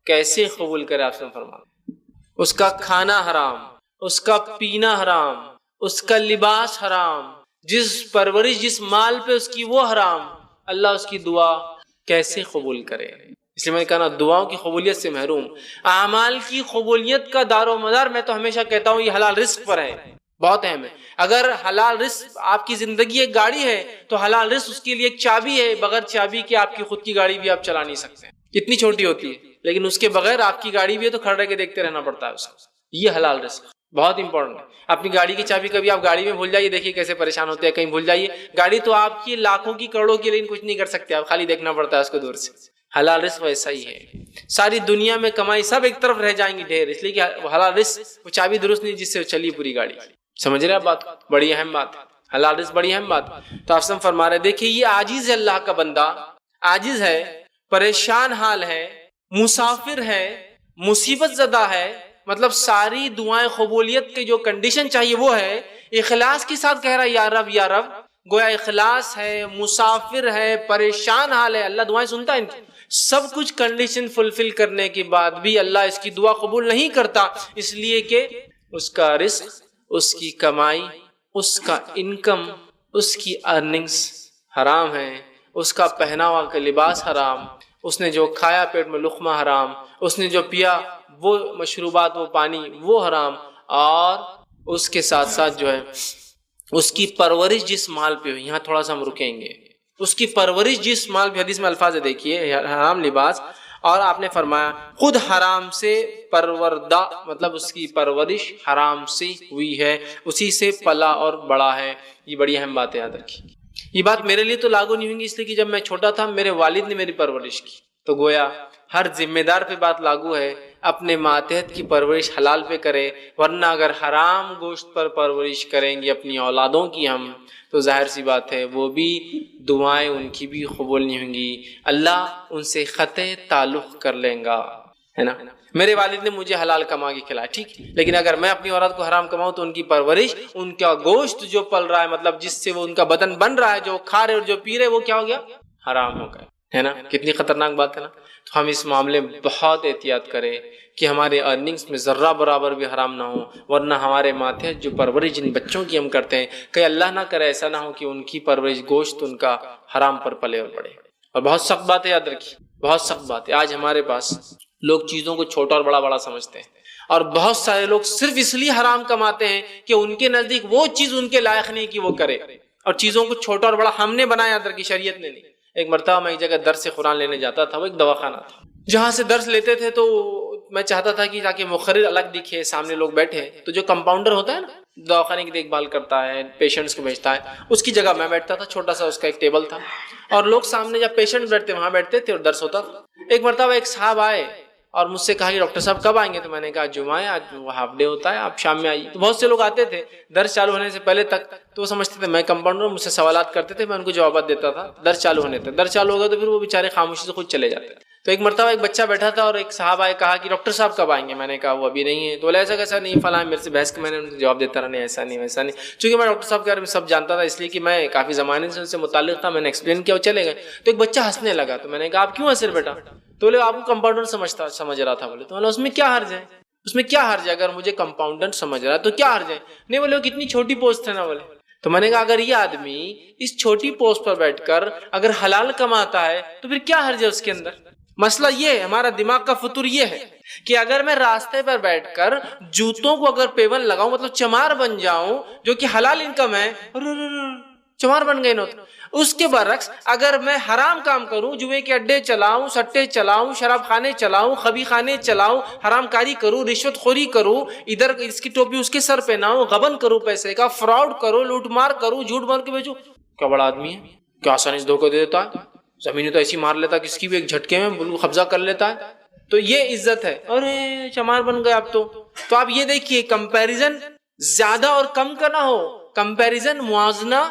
S1: کیسے قبول کرے؟ آپ سے فرماتے اس کا کھانا حرام، اس کا پینا حرام، اس کا لباس حرام، جس پرورش جس مال پہ اس کی وہ حرام، اللہ اس کی دعا کیسے قبول کرے؟ اس لیے میں نے کہا نا دعاؤں کی قبولیت سے محروم، اعمال کی قبولیت کا دار و مدار میں تو ہمیشہ کہتا ہوں یہ حلال رزق پر ہے، بہت اہم ہے۔ اگر حلال رزق آپ کی زندگی ایک گاڑی ہے تو حلال رزق اس کے لیے ایک چابی ہے، بغیر چابی کے آپ کی خود کی گاڑی بھی آپ چلا نہیں سکتے، کتنی چھوٹی ہوتی ہے لیکن اس کے بغیر آپ کی گاڑی بھی ہے تو کھڑے رہ کے دیکھتے رہنا پڑتا ہے اس کو۔ یہ حلال رزق بہت امپورٹنٹ ہے۔ اپنی گاڑی کی چابی کبھی آپ گاڑی میں بھول جائیے، دیکھیے کیسے پریشان ہوتے ہیں، کہیں بھول جائیے گاڑی تو آپ کی لاکھوں کی کروڑوں کی، لیکن کچھ نہیں کر سکتے آپ، خالی دیکھنا پڑتا ہے اس کو دور سے۔ حلال رزق ویسا ہی ہے، ساری دنیا میں کمائی سب ایک طرف رہ جائیں گی ڈھیر، اس لیے کہ حلال رزق وہ چابی درست نہیں جس سے چلی پوری گاڑی۔ سمجھ رہے ہیں بات؟ بڑی اہم بات ہے، حلال رزق بڑی اہم بات۔ تو آپ فرما رہے دیکھیے یہ عاجز ہے، اللہ کا بندہ عاجز ہے، پریشان حال ہے، مسافر ہے، مصیبت زدہ ہے، مطلب ساری دعائیں قبولیت کے جو کنڈیشن چاہیے وہ ہے، اخلاص کے ساتھ کہہ رہا ہے یا رب یا رب، گویا اخلاص ہے، مسافر ہے، پریشان حال ہے، اللہ دعائیں سنتا ہے ان کی، سب کچھ کنڈیشن فلفل کرنے کے بعد بھی اللہ اس کی دعا قبول نہیں کرتا، اس لیے کہ اس کا رزق، اس کی کمائی، اس کا انکم، اس کی ارننگز حرام ہے، اس کا پہناوا کا لباس حرام، اس نے جو کھایا پیٹ میں لقمہ حرام، اس نے جو پیا وہ مشروبات وہ پانی وہ حرام، اور اس کے ساتھ ساتھ جو ہے اس کی پرورش جس مال پہ ہوئی، یہاں تھوڑا سا ہم رکیں گے، اس کی پرورش جس مال پہ، حدیث میں الفاظ دیکھیے، حرام لباس، اور آپ نے فرمایا خود حرام سے پروردہ، مطلب اس کی پرورش حرام سے ہوئی ہے، اسی سے پلا اور بڑا ہے۔ یہ بڑی اہم بات ہے، یاد رکھیے۔ یہ بات میرے لیے تو لاگو نہیں ہوگی، اس لیے کہ جب میں چھوٹا تھا میرے والد نے میری پرورش کی، تو گویا ہر ذمہ دار پہ بات لاگو ہے، اپنے ماتحت کی پرورش حلال پہ کرے، ورنہ اگر حرام گوشت پر پرورش کریں گے اپنی اولادوں کی ہم، تو ظاہر سی بات ہے وہ بھی دعائیں ان کی بھی قبول نہیں ہوں گی، اللہ ان سے قطع تعلق کر لیں گا، ہے نا۔ میرے والد نے مجھے حلال کما کے کھلایا، ٹھیک، لیکن اگر میں اپنی اولاد کو حرام کماؤں تو ان کی پرورش، ان کا گوشت جو پل رہا ہے، مطلب جس سے وہ ان کا بدن بن رہا ہے، جو کھا رہے اور جو پی رہے، وہ کیا ہو گیا؟ حرام ہو گیا، ہے نا۔ کتنی خطرناک بات ہے نا۔ تو ہم اس معاملے میں بہت احتیاط کریں کہ ہمارے ارننگز میں ذرہ برابر بھی حرام نہ ہو، ورنہ ہمارے ماتحت جو پرورش جن بچوں کی ہم کرتے ہیں، کہ اللہ نہ کرے ایسا نہ ہو کہ ان کی پرورش گوشت ان کا حرام پر پلے اور پڑے۔ اور بہت سخت بات ہے، یاد رکھیے، بہت سخت بات ہے۔ آج ہمارے پاس لوگ چیزوں کو چھوٹا اور بڑا بڑا سمجھتے ہیں، اور بہت سارے لوگ صرف اس لیے حرام کماتے ہیں کہ ان کے نزدیک وہ چیز ان کے لائق نہیں کہ وہ کرے، اور چیزوں کو چھوٹا اور بڑا ہم نے بنایا، یاد رکھیے، شریعت نے نہیں۔ ایک مرتبہ میں ایک جگہ درس قرآن لینے جاتا تھا، وہ ایک دواخانہ تھا، جہاں سے درس لیتے تھے، تو میں چاہتا تھا کہ تاکہ مقرر الگ دکھے، سامنے لوگ بیٹھے، تو جو کمپاؤنڈر ہوتا ہے نا، دواخانے کی دیکھ بھال کرتا ہے، پیشنٹس کو بھیجتا ہے، اس کی جگہ میں بیٹھتا تھا، چھوٹا سا اس کا ایک ٹیبل تھا، اور لوگ سامنے جب پیشنٹ بیٹھتے وہاں بیٹھتے تھے اور درس ہوتا تھا۔ ایک مرتبہ ایک صاحب آئے اور مجھ سے کہا کہ ڈاکٹر صاحب کب آئیں گے؟ تو میں نے کہا جمعہ ہے، آج ہاف ڈے ہوتا ہے، آپ شام میں آئیے۔ تو بہت سے لوگ آتے تھے درس چالو ہونے سے پہلے تک، تو وہ سمجھتے تھے میں کمپاؤنڈر، مجھ سے سوالات کرتے تھے، میں ان کو جوابات دیتا تھا درس چالو ہونے تک۔ درس چالو ہوگا تو پھر وہ بیچارے خاموشی سے خود چلے جاتے تھے۔ تو ایک مرتبہ ایک بچہ بیٹھا تھا اور ایک صاحب آئے، کہا کہ ڈاکٹر صاحب کب آئیں گے؟ میں نے کہا وہ ابھی نہیں ہے۔ تو بولے ایسا کیسا نہیں فلاں، میرے سے بحث کے میں نے ان کو جواب دیتا رہا، نہیں ایسا نہیں ویسا نہیں، چونکہ میں ڈاکٹر صاحب کے بارے میں سب جانتا تھا، اس لیے کہ میں کافی زمانے سے ان سے متعلق تھا، میں نے ایکسپلین کیا، وہ چلے گئے۔ تو ایک بچہ ہنسنے لگا، تو میں نے کہا آپ کیوں ہنس رہے بیٹا؟ تو بولے آپ کو کمپاؤنڈر سمجھ رہا تھا۔ بولے تو اس میں کیا حرج ہے؟ اس میں کیا حرج ہے؟ اگر مجھے کمپاؤنڈر سمجھ رہا ہے تو کیا حرج ہے؟ نہیں بولے وہ کتنی چھوٹی پوسٹ ہے نا، بولے۔ تو میں نے کہا اگر یہ آدمی اس چھوٹی پوسٹ پر بیٹھ کر اگر حلال کماتا ہے تو پھر کیا حرج ہے اس کے اندر؟ مسئلہ یہ ہے، ہمارا دماغ کا فطور یہ ہے کہ اگر میں راستے پر بیٹھ کر جوتوں کو اگر پیون لگاؤں، مطلب چمار بن جاؤں، جو کہ حلال انکم ہے، چمار بن گئے نا۔ اس کے برعکس اگر میں حرام کام کروں، جوئے کے اڈے چلاؤں، سٹے چلاؤں، شراب خانے چلاؤں، خبی خانے چلاؤں، حرام کاری کروں، رشوت خوری کروں، ادھر اس کی ٹوپی اس کے سر پہناؤں، غبن کروں، پیسے کا فراڈ کروں، لوٹ مار کروں، جھوٹ بول کے بیچوں، کیا بڑا آدمی ہے، کیا آسانی سے دھوکہ دے دیتا ہے، زمینیں تو ایسی مار لیتا کس کی بھی ایک جھٹکے میں بالکل قبضہ کر لیتا ہے۔ تو یہ عزت ہے، ارے چمار بن گئے آپ تو آپ یہ دیکھیے کمپیریزن زیادہ اور کم کا نہ ہو، کمپیریزن موازنہ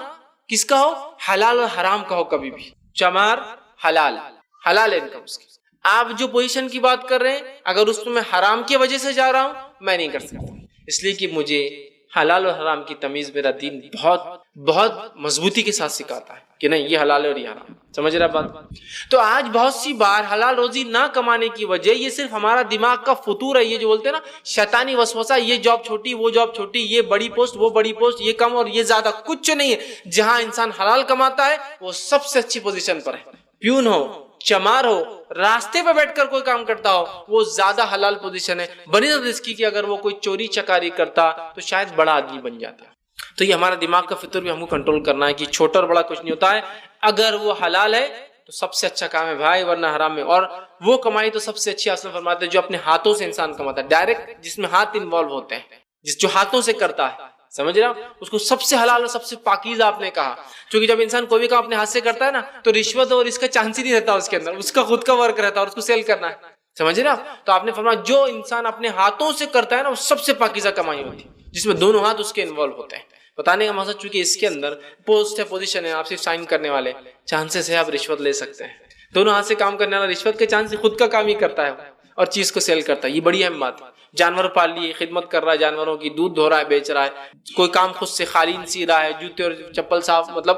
S1: کس کا ہو؟ حلال اور حرام کا ہو۔ کبھی بھی چمار حلال انکم اس کی، آپ جو پوزیشن کی بات کر رہے ہیں اگر اس میں حرام کی وجہ سے جا رہا ہوں، میں نہیں کر سکتا، اس لیے کہ مجھے حلال اور حرام کی تمیز میرا دین بہت مضبوطی کے ساتھ سکھاتا ہے کہ نہیں یہ حلال ہے اور یہ حرام، سمجھ رہا بات؟ تو آج بہت سی بار حلال روزی نہ کمانے کی وجہ یہ صرف ہمارا دماغ کا فطور ہے، یہ جو بولتے ہیں نا شیطانی وسوسہ، یہ جاب چھوٹی، وہ جاب چھوٹی، یہ بڑی پوسٹ، وہ بڑی پوسٹ، یہ کم اور یہ زیادہ، کچھ نہیں ہے۔ جہاں انسان حلال کماتا ہے وہ سب سے اچھی پوزیشن پر ہے، پیون ہو، چمار ہو، راستے پہ بیٹھ کر کوئی کام کرتا ہو، وہ زیادہ حلال پوزیشن ہے بنسبت اس کی کہ اگر وہ کوئی چوری چکاری کرتا تو شاید بڑا آدمی بن جاتا۔ تو یہ ہمارا دماغ کا فطر بھی ہم کو کنٹرول کرنا ہے کہ چھوٹا اور بڑا کچھ نہیں ہوتا ہے، اگر وہ حلال ہے تو سب سے اچھا کام ہے بھائی، ورنہ حرام میں۔ اور وہ کمائی تو سب سے اچھی اصل فرماتے ہیں جو اپنے ہاتھوں سے انسان کماتا ہے، ڈائریکٹ، جس میں ہاتھ انوالو ہوتے ہیں، جو ہاتھوں سے کرتا ہے، سمجھ رہا اس کو سب سے حلال اور سب سے پاکیزہ آپ نے کہا، کیونکہ جب انسان کوئی بھی کام اپنے ہاتھ سے کرتا ہے نا تو رشوت اور اس کا چانس ہی نہیں رہتا اس کے اندر، اس کا خود کا ورک رہتا ہے اور اس کو سیل کرنا ہے، سمجھ رہا؟ تو آپ نے فرمایا جو انسان اپنے ہاتھوں سے کرتا ہے نا وہ سب سے پاکیزہ کمائی ہوتی ہے۔ جس میں دونوں ہاتھ اس کے انوالو ہوتے ہیں. بتانے کا مقصد چونکہ اس کے اندر پوسٹ ہے، پوزیشن ہے، آپ صرف سائن کرنے والے، چانسز ہے آپ رشوت لے سکتے ہیں. دونوں ہاتھ سے کام کرنے والا رشوت کے چانس خود کا کام ہی کرتا ہے اور چیز کو سیل کرتا ہے. یہ بڑی اہم بات ہے. جانور پال لیے، خدمت کر رہا ہے جانوروں کی، دودھ دھو رہا ہے، بیچ رہا ہے، کوئی کام خود سے قالین سی رہا ہے، جوتے اور چپل صاف مطلب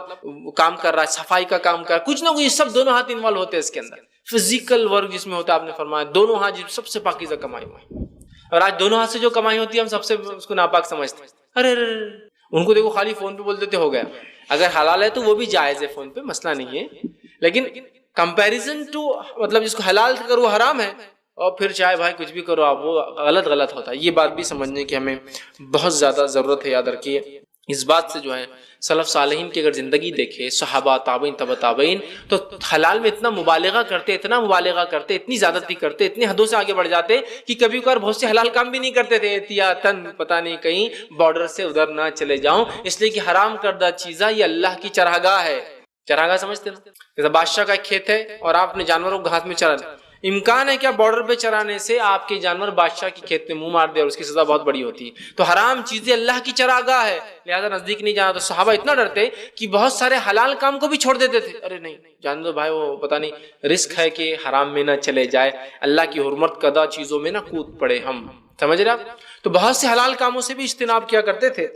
S1: کام کر رہا ہے، صفائی کا کام کر رہا ہے، کچھ نہ کچھ سب دونوں ہاتھ انوالو ہوتے ہیں اس کے اندر. فزیکل ورک جس میں ہوتا ہے، آپ نے فرمایا دونوں ہاتھ سب سے پاکیزہ کمائی ہوئی ہے. اور آج دونوں ہاتھ سے جو کمائی ہوتی ہے ہم سب سے اس کو ناپاک سمجھتے ہیں. ارے ان کو دیکھو خالی فون پہ بول دیتے ہو گیا. اگر حلال ہے تو وہ بھی جائز ہے، فون پہ مسئلہ نہیں ہے، لیکن کمپیریزن ٹو مطلب جس کو حلال کرو وہ حرام ہے، اور پھر چاہے بھائی کچھ بھی کرو آپ، وہ غلط ہوتا ہے. یہ بات بھی سمجھنے کی ہمیں بہت زیادہ ضرورت ہے. یاد رکھیے اس بات سے جو ہے سلف صالحین کی اگر زندگی دیکھے، صحابہ، تابعین، تبع تابعین، تو حلال میں اتنا مبالغہ کرتے، اتنی زیادتی کرتے، اتنی حدوں سے آگے بڑھ جاتے کہ کبھی کبھار بہت سے حلال کام بھی نہیں کرتے تھے، احتیاطاً پتہ نہیں کہیں بارڈر سے ادھر نہ چلے جاؤں، اس لیے کہ حرام کردہ چیزاں یہ اللہ کی چراگاہ ہے. چراگاہ سمجھتے نا؟ جیسے بادشاہ کا ایک کھیت ہے اور آپ نے جانوروں کو گھاس میں چرا دیا، امکان ہے کیا بارڈر پہ چرانے سے آپ کے جانور بادشاہ کی کھیت میں منہ مار دے اور اس کی سزا بہت بڑی ہوتی ہے. تو حرام چیزیں اللہ کی چراگاہ ہے، لہذا نزدیک نہیں جانا. تو صحابہ اتنا ڈرتے کہ بہت سارے حلال کام کو بھی چھوڑ دیتے تھے. ارے نہیں جان دو بھائی، وہ پتہ نہیں رسک ہے کہ حرام میں نہ چلے جائے، اللہ کی حرمت کردہ چیزوں میں نہ کود پڑے ہم. سمجھ رہے آپ؟ تو بہت سے حلال کاموں سے بھی اجتناب کیا کرتے تھے.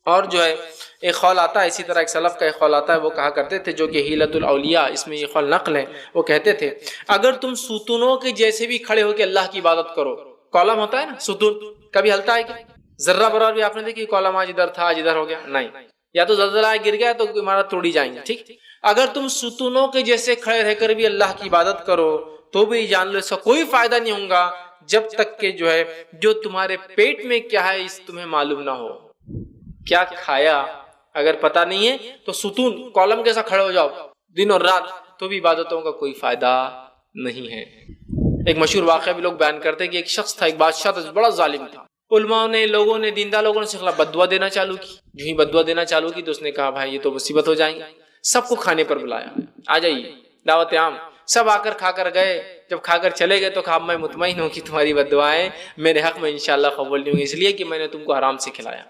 S1: اور جو ہے ایک قول آتا ہے، اسی طرح ایک سلف کا ایک قول آتا ہے، وہ کہا کرتے تھے، جو کہ حیلۃ الاولیاء، اس میں یہ قول نقل ہے، وہ کہتے تھے اگر تم ستونوں کے جیسے بھی کھڑے ہو کے اللہ کی عبادت کرو. کالم ہوتا ہے نا ستون، کبھی ہلتا ہے کیا؟ ذرہ برابر بھی آپ نے دیکھی کالم آج ادھر تھا آج ادھر ہو گیا؟ نہیں. یا تو زلزلہ گر گیا تو عمارت توڑی جائیں گے. ٹھیک، اگر تم ستونوں کے جیسے کھڑے رہ کر بھی اللہ کی عبادت کرو تو بھی جان لو اس کا کوئی فائدہ نہیں ہوگا جب تک کہ جو ہے جو تمہارے پیٹ میں کیا ہے اس تمہیں معلوم نہ ہو. کیا کھایا اگر پتہ نہیں ہے تو ستون کالم کیسا کھڑے ہو جاؤ دن اور رات تو بھی عبادتوں کا کوئی فائدہ نہیں ہے. ایک مشہور واقعہ بھی لوگ بیان کرتے ہیں کہ ایک شخص تھا، ایک بادشاہ تھا، بڑا ظالم تھا. علماء نے، لوگوں نے، دیندار لوگوں نے خلاف بددعا دینا چالو کی. جو ہی بددعا دینا چالو کی تو اس نے کہا بھائی یہ تو مصیبت ہو جائیں گی. سب کو کھانے پر بلایا، آ جائیے دعوت عام. سب آ کر کھا کر گئے. جب کھا کر چلے گئے تو کہا میں مطمئن ہوں کہ تمہاری بددعائیں میرے حق میں انشاءاللہ قبول نہیں ہوں گی، اس لیے کہ میں نے تم کو حرام سے کھلایا.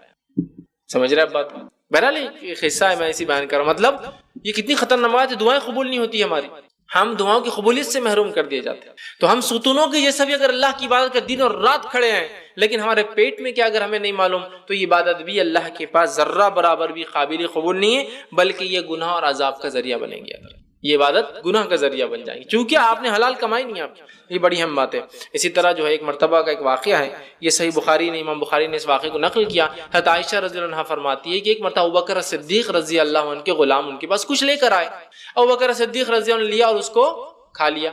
S1: سمجھ رہے آپ بات؟ بہرحال ایک حصہ ہے، میں اسی بیان کر رہا ہوں. مطلب یہ کتنی خطرناک بات ہے، دعائیں قبول نہیں ہوتی ہماری، ہم دعاؤں کی قبولیت سے محروم کر دیے جاتے ہیں. تو ہم ستونوں کے جیسا بھی اگر اللہ کی عبادت کر دن اور رات کھڑے ہیں، لیکن ہمارے پیٹ میں کیا اگر ہمیں نہیں معلوم تو یہ عبادت بھی اللہ کے پاس ذرہ برابر بھی قابل قبول نہیں ہے، بلکہ یہ گناہ اور عذاب کا ذریعہ بنیں گے. یہ عبادت گناہ کا ذریعہ بن جائیں گی چونکہ آپ نے حلال کمائی نہیں. آپ یہ بڑی اہم بات ہے. اسی طرح جو ہے ایک مرتبہ کا ایک واقعہ ہے، یہ صحیح بخاری نے، امام بخاری نے اس واقعے کو نقل کیا. حضرت عائشہ رضی اللہ عنہا فرماتی ہے کہ ایک مرتبہ ابوبکر صدیق رضی اللہ عنہ کے غلام ان کے پاس کچھ لے کر آئے. ابوبکر صدیق رضی اللہ عنہ نے لیا اور اس کو کھا لیا.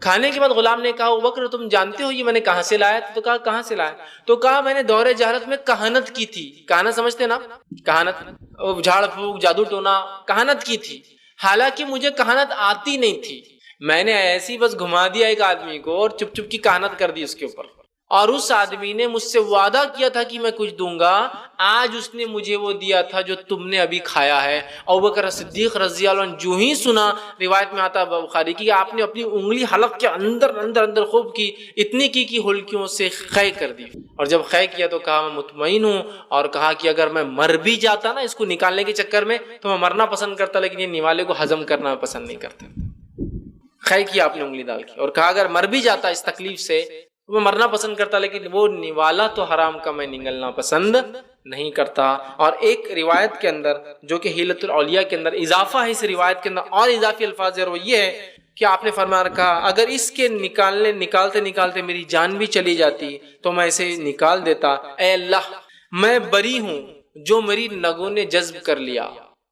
S1: کھانے کے بعد غلام نے کہا ابوبکر تم جانتے ہو یہ میں نے کہاں سے لایا؟ تو کہا کہاں سے لایا؟ تو کہا میں نے دور جہالت میں کہانت کی تھی. کہانت سمجھتے نا؟ کہانت جھاڑ پھونک، جادو ٹونا، کہانت کی تھی. حالانکہ مجھے کہانت آتی نہیں تھی، میں نے ایسی بس گھما دیا ایک آدمی کو اور چپ چپ کی کہانت کر دی اس کے اوپر. اور اس آدمی نے مجھ سے وعدہ کیا تھا کہ میں کچھ دوں گا، آج اس نے مجھے وہ دیا تھا جو تم نے ابھی کھایا ہے. ابوبکر صدیق رضی اللہ عنہ جو ہی سنا، روایت میں آتا ہے بخاری کی، آپ نے اپنی انگلی حلق کے اندر اندر اندر خوب کی، اتنی کی کہ ہلکیوں سے خے کر دی. اور جب خے کیا تو کہا میں مطمئن ہوں، اور کہا کہ اگر میں مر بھی جاتا نا اس کو نکالنے کے چکر میں تو میں مرنا پسند کرتا، لیکن یہ نوالے کو ہضم کرنا میں پسند نہیں کرتا. خے کیا آپ نے انگلی ڈال کے، اور کہا اگر مر بھی جاتا اس تکلیف سے میں مرنا پسند کرتا، لیکن وہ نوالا تو حرام کا میں نگلنا پسند نہیں کرتا. اور ایک روایت کے اندر جو کہ حیلۃ الاولیاء کے اندر اضافہ ہے، اس روایت کے اندر اور اضافی الفاظ ہے، وہ یہ ہے کہ آپ نے فرمایا رکھا اگر اس کے نکالتے نکالتے میری جان بھی چلی جاتی تو میں اسے نکال دیتا. اے اللہ میں بری ہوں جو میری رگوں نے جذب کر لیا،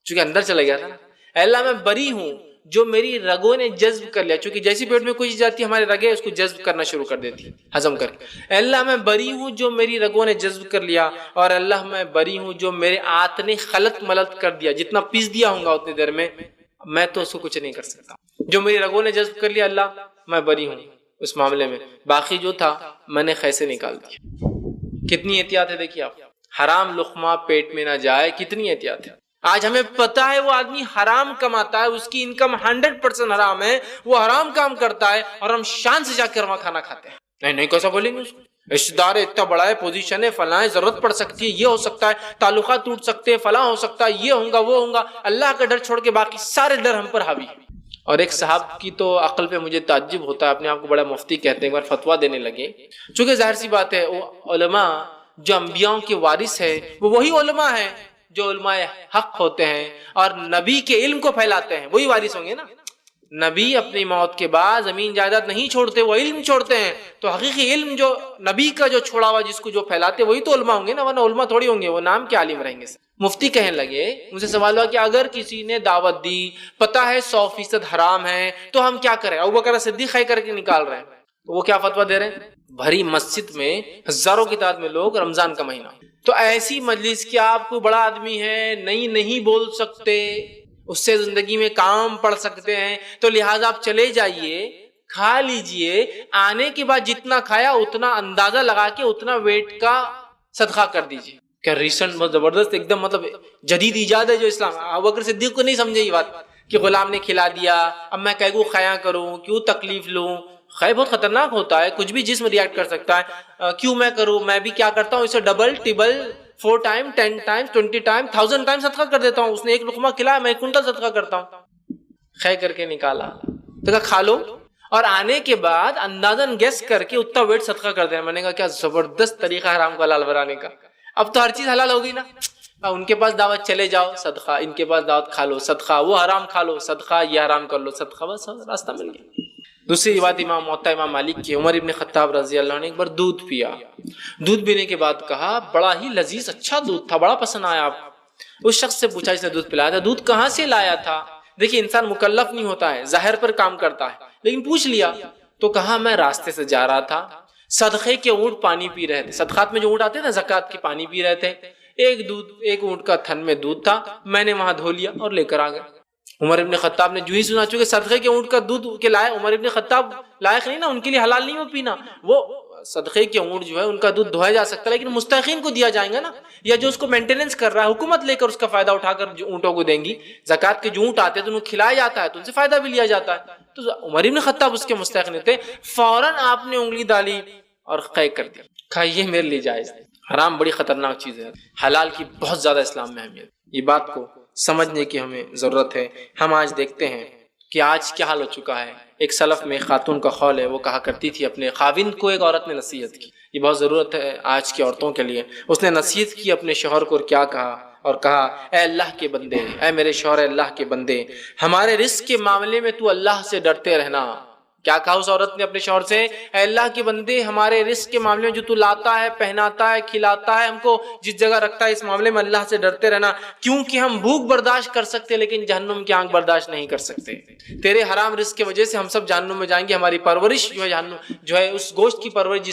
S1: چونکہ اندر چلا گیا تھا نا. اے اللہ میں بری ہوں جو میری رگوں نے جذب کر لیا، چونکہ جیسی پیٹ میں کوئی چیز جاتی ہے ہمارے رگیں اس کو جذب کرنا شروع کر دیتی، ہضم کر کے. اے اللہ میں بری ہوں جو میری رگوں نے جذب کر لیا، اور اللہ میں بری ہوں جو میرے آت نے خلط ملط کر دیا، جتنا پیس دیا ہوں گا اتنی دیر میں تو اس کو کچھ نہیں کر سکتا. جو میری رگوں نے جذب کر لیا اللہ میں بری ہوں اس معاملے میں، باقی جو تھا میں نے خے سے نکال دیا. کتنی احتیاط ہے دیکھیے آپ، حرام لقمہ پیٹ میں نہ جائے، کتنی احتیاط ہے. آج ہمیں پتہ ہے وہ آدمی حرام کماتا ہے، اس کی انکم 100% حرام ہے، وہ حرام کام کرتا ہے، اور ہم شان سے جا کر وہاں کھانا کھاتے ہیں. نہیں کیسا بولیں گے اس کو؟ رشتہ دار اتنا بڑا ہے، پوزیشن ہے، فلاں ہے، ضرورت پڑ سکتی ہے، یہ ہو سکتا ہے، تعلقات ٹوٹ سکتے ہیں، فلاں ہو سکتا ہے، یہ ہوگا وہ ہوگا، اللہ کا ڈر چھوڑ کے باقی سارے ڈر ہم پر حاوی۔ اور ایک صاحب کی تو عقل پہ مجھے تعجب ہوتا ہے، اپنے آپ کو بڑا مفتی کہتے ہیں، ایک بار فتویٰ دینے لگے، چونکہ ظاہر سی بات ہے وہ علماء جو انبیاء کے وارث ہے وہ وہی علماء ہیں جو علماء حق ہوتے ہیں اور نبی کے علم کو پھیلاتے ہیں، وہی وارث ہوں گے نا۔ نبی اپنی موت کے بعد زمین جائیداد نہیں چھوڑتے، وہ علم چھوڑتے ہیں، تو حقیقی علم جو نبی کا جو چھوڑا ہوا جس کو جو پھیلاتے وہی تو علماء ہوں گے نا، ورنہ علماء تھوڑی ہوں گے، وہ نام کے عالم رہیں گے۔ مفتی کہنے لگے، مجھ سے سوال ہوا کہ اگر کسی نے دعوت دی، پتہ ہے 100% حرام ہے، تو ہم کیا کریں؟ ابوبکر صدیق خے کر کے نکال رہے ہیں، تو وہ کیا فتویٰ دے رہے ہیں؟ بھری مسجد میں ہزاروں کی تعداد میں لوگ، رمضان کا مہینہ، تو ایسی مجلس کی آپ کوئی بڑا آدمی ہے، نہیں بول سکتے، اس سے زندگی میں کام پڑ سکتے ہیں، تو لہٰذا آپ چلے جائیے، کھا لیجئے، آنے کے بعد جتنا کھایا اتنا اندازہ لگا کے اتنا ویٹ کا صدقہ کر دیجئے۔ کیا ریسنٹ بہت زبردست ایک دم مطلب جدید ایجاد ہے جو اسلام، ابوبکر صدیق کو نہیں سمجھے یہ بات کہ غلام نے کھلا دیا، اب میں کہہ کو خیا کروں، کیوں تکلیف لوں؟ خیر بہت خطرناک ہوتا ہے، کچھ بھی جسم ریاکٹ کر سکتا ہے، کیوں میں کروں؟ میں بھی کیا کرتا ہوں، اسے double table 4 time 10 time 20 time 1000 time صدقہ کر دیتا ہوں، اس نے ایک لقمہ کھلایا میں 1 کنٹل صدقہ کرتا ہوں۔ خیر کر کے نکالا، تو کہا کھا لو، اور آنے کے بعد اندازاً گیس کر کے اتنا ویٹ صدقہ کر دینا۔ میں نے کہا کیا زبردست طریقہ حرام کو حلال بنانے کا، اب تو ہر چیز حلال ہوگی نا۔ ان کے پاس دعوت چلے جاؤ صدقہ، ان کے پاس دعوت کھا لو صدقہ، وہ حرام کھا لو صدقہ، یہ حرام کر لو صدقہ، بس راستہ مل گیا۔ دوسری بات امام مالک کی، عمر ابن خطاب رضی اللہ عنہ نے ایک بار دودھ پیا، دودھ پینے کے بعد کہا بڑا ہی لذیذ اچھا دودھ تھا، بڑا پسند آیا۔ آپ اس شخص سے پوچھا جس نے دودھ پلایا تھا، دودھ کہاں سے لایا تھا؟ دیکھیے انسان مکلف نہیں ہوتا ہے، ظاہر پر کام کرتا ہے، لیکن پوچھ لیا تو کہا میں راستے سے جا رہا تھا، صدقے کے اونٹ پانی پی رہے تھے، صدقات میں جو اونٹ آتے تھے زکوٰۃ کے پانی پی رہے تھے، ایک اونٹ کا تھن میں دودھ تھا، میں نے وہاں دھو لیا اور لے کر آ گیا۔ عمر ابن خطاب نے جو ہی سنا، چونکہ صدقے کے اونٹ کا دودھ کے لائق عمر ابن خطاب لائق نہیں نا، ان کے لیے حلال نہیں وہ پینا، وہ صدقے کے اونٹ جو ہے ان کا دودھ دھویا جا سکتا ہے لیکن مستحقین کو دیا جائے گا نا، یا جو اس کو مینٹیننس کر رہا ہے، حکومت لے کر اس کا فائدہ اٹھا کر جو اونٹوں کو دیں گی، زکوٰۃ کے جو اونٹ آتے ہیں تو ان کو کھلایا جاتا ہے تو ان سے فائدہ بھی لیا جاتا ہے، تو عمر ابن خطاب اس کے مستحق نہیں تھے، فوراً آپ نے انگلی ڈالی اور قے کر دیا، کہا یہ میرے لیے جائز ہے۔ حرام بڑی خطرناک چیز ہے، حلال کی بہت زیادہ اسلام میں اہمیت، یہ بات کو سمجھنے کی ہمیں ضرورت ہے۔ ہم آج دیکھتے ہیں کہ آج کیا حال ہو چکا ہے۔ ایک سلف میں خاتون کا قول ہے، وہ کہا کرتی تھی اپنے خاوند کو، ایک عورت نے نصیحت کی، یہ بہت ضرورت ہے آج کی عورتوں کے لیے، اس نے نصیحت کی اپنے شوہر کو، اور کیا کہا، اور کہا اے اللہ کے بندے، اے میرے شوہر، اے اللہ کے بندے، ہمارے رزق کے معاملے میں تو اللہ سے ڈرتے رہنا۔ کیا کہا اس عورت نے اپنے شوہر سے؟ اے اللہ کے بندے، ہمارے رزق کے معاملے میں جو تو لاتا ہے، پہناتا ہے، کھلاتا ہے، ہم کو جس جگہ رکھتا ہے، اس معاملے میں اللہ سے ڈرتے رہنا، کیونکہ ہم بھوک برداشت کر سکتے لیکن جہنم کی آنکھ برداشت نہیں کر سکتے۔ تیرے حرام رزق کی وجہ سے ہم سب جہنم میں جائیں گے، ہماری پرورش جو ہے جہنم جو ہے اس گوشت کی پرورش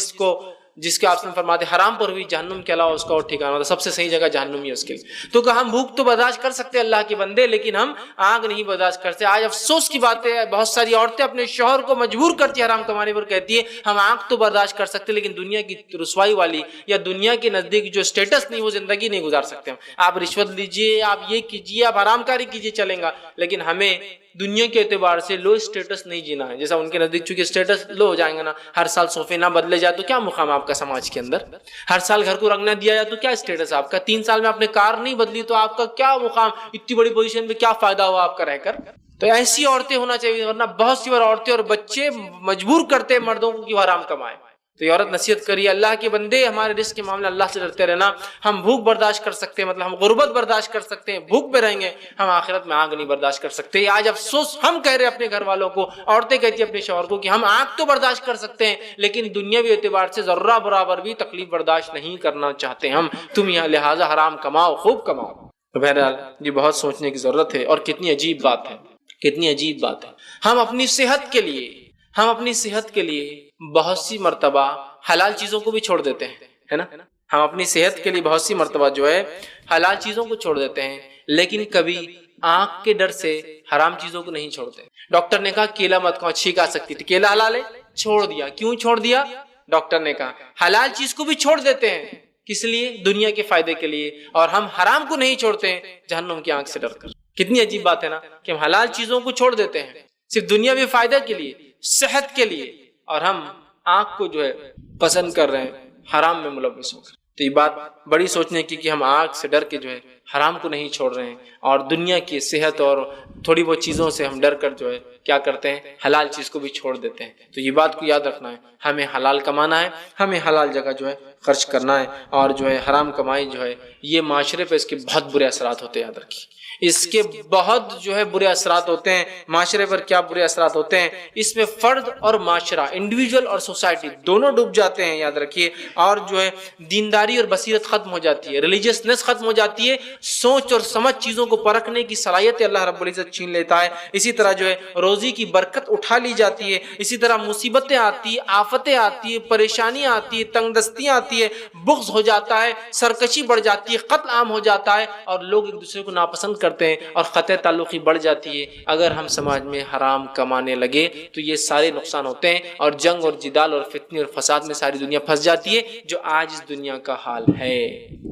S1: جس کے آپ نے فرماتے حرام پر ہوئی، جہنم کے علاوہ اس کا اور ٹھکانہ ہوتا، سب سے صحیح جگہ جہنم ہی ہے اس کے لیے۔ تو کہ ہم بھوک تو برداشت کر سکتے اللہ کے بندے، لیکن ہم آگ نہیں برداشت کرتے۔ آج افسوس کی بات ہے، بہت ساری عورتیں اپنے شوہر کو مجبور کرتی ہیں حرام کمانے پر، کہتی ہے ہم آگ تو برداشت کر سکتے لیکن دنیا کی رسوائی والی یا دنیا کے نزدیک جو سٹیٹس نہیں، وہ زندگی نہیں گزار سکتے ہم۔ آپ رشوت لیجئے، آپ یہ کیجئے، آپ حرام کاری کیجئے، چلیں گا، لیکن ہمیں دنیا کے اعتبار سے لو اسٹیٹس نہیں جینا ہے، جیسا ان کے نزدیک چونکہ اسٹیٹس لو ہو جائیں گا نا، ہر سال صوفے نہ بدلے جائے تو کیا مقام آپ کا سماج کے اندر، ہر سال گھر کو رنگ نہ دیا جائے تو کیا اسٹیٹس آپ کا، 3 سال میں آپ نے کار نہیں بدلی تو آپ کا کیا مقام، اتنی بڑی پوزیشن پہ کیا فائدہ ہوا آپ کا رہ کر۔ تو ایسی عورتیں ہونا چاہیے، ورنہ بہت سی بار عورتیں اور بچے مجبور کرتے مردوں کو کہ وہ حرام کمائیں۔ تو یہ عورت نصیحت کری، اللہ کے بندے، ہمارے رزق کے معاملے اللہ سے ڈرتے رہنا، ہم بھوک برداشت کر سکتے ہیں، مطلب ہم غربت برداشت کر سکتے ہیں، بھوک پہ رہیں گے، ہم آخرت میں آگ نہیں برداشت کر سکتے۔ آج افسوس ہم کہہ رہے ہیں اپنے گھر والوں کو، عورتیں کہتی ہیں اپنے شوہر کو کہ ہم آگ تو برداشت کر سکتے ہیں لیکن دنیاوی اعتبار سے ذرہ برابر بھی تکلیف برداشت نہیں کرنا چاہتے ہم، تم یہاں لہٰذا حرام کماؤ، خوب کماؤ۔ تو بہرحال یہ بہت سوچنے کی ضرورت ہے، اور کتنی عجیب بات ہے، کتنی عجیب بات ہے، ہم اپنی صحت کے لیے بہت سی مرتبہ حلال چیزوں کو بھی چھوڑ دیتے ہیں، ہے نا، ہم اپنی صحت کے لیے بہت سی مرتبہ جو ہے حلال چیزوں کو چھوڑ دیتے ہیں، لیکن کبھی آنکھ کے ڈر سے حرام چیزوں کو نہیں چھوڑتے۔ ڈاکٹر نے کہا کیلا مت کھاؤ، چھینک آ سکتی تھی، کیلا حلال ہے، چھوڑ دیا۔ کیوں چھوڑ دیا؟ ڈاکٹر نے کہا۔ حلال چیز کو بھی چھوڑ دیتے ہیں، کس لیے؟ دنیا کے فائدے کے لیے، اور ہم حرام کو نہیں چھوڑتے ہیں جہنم کی آنکھ سے ڈر کر۔ کتنی عجیب بات ہے نا کہ ہم حلال چیزوں کو چھوڑ دیتے ہیں صرف دنیاوی فائدے کے لیے، صحت کے لیے، اور ہم آنکھ کو جو ہے پسند کر رہے ہیں حرام میں ملوث ہو کر۔ تو یہ بات بڑی سوچنے کی کہ ہم آگ سے ڈر کے جو ہے حرام کو نہیں چھوڑ رہے ہیں، اور دنیا کی صحت اور تھوڑی بہت چیزوں سے ہم ڈر کر جو ہے کیا کرتے ہیں، حلال چیز کو بھی چھوڑ دیتے ہیں۔ تو یہ بات کو یاد رکھنا ہے، ہمیں حلال کمانا ہے، ہمیں حلال جگہ جو ہے خرچ کرنا ہے، اور جو ہے حرام کمائی جو ہے یہ معاشرے پہ اس کے بہت برے اثرات ہوتے ہیں، یاد رکھیے اس کے بہت جو ہے برے اثرات ہوتے ہیں۔ معاشرے پر کیا برے اثرات ہوتے ہیں، اس میں فرد اور معاشرہ، انڈیویجول اور سوسائٹی دونوں ڈوب جاتے ہیں، یاد رکھیے۔ اور جو ہے دینداری اور بصیرت ختم ہو جاتی ہے، ریلیجیسنس ختم ہو جاتی ہے، سوچ اور سمجھ چیزوں کو پرکھنے کی صلاحیت اللہ رب العزت چھین لیتا ہے۔ اسی طرح جو ہے روزی کی برکت اٹھا لی جاتی ہے، اسی طرح مصیبتیں آتی ہیں، آفتیں آتی ہیں، پریشانیاں آتی ہیں، تنگ دستیاں آتی ہے، بغض ہو جاتا ہے، سرکشی بڑھ جاتی ہے، قتل عام ہو جاتا ہے، اور لوگ ایک دوسرے کو ناپسند کرتے ہیں، اور قطع تعلقی بڑھ جاتی ہے۔ اگر ہم سماج میں حرام کمانے لگے تو یہ سارے نقصان ہوتے ہیں، اور جنگ اور جدال اور فتنے اور فساد میں ساری دنیا پھنس جاتی ہے، جو آج اس دنیا کا حال ہے۔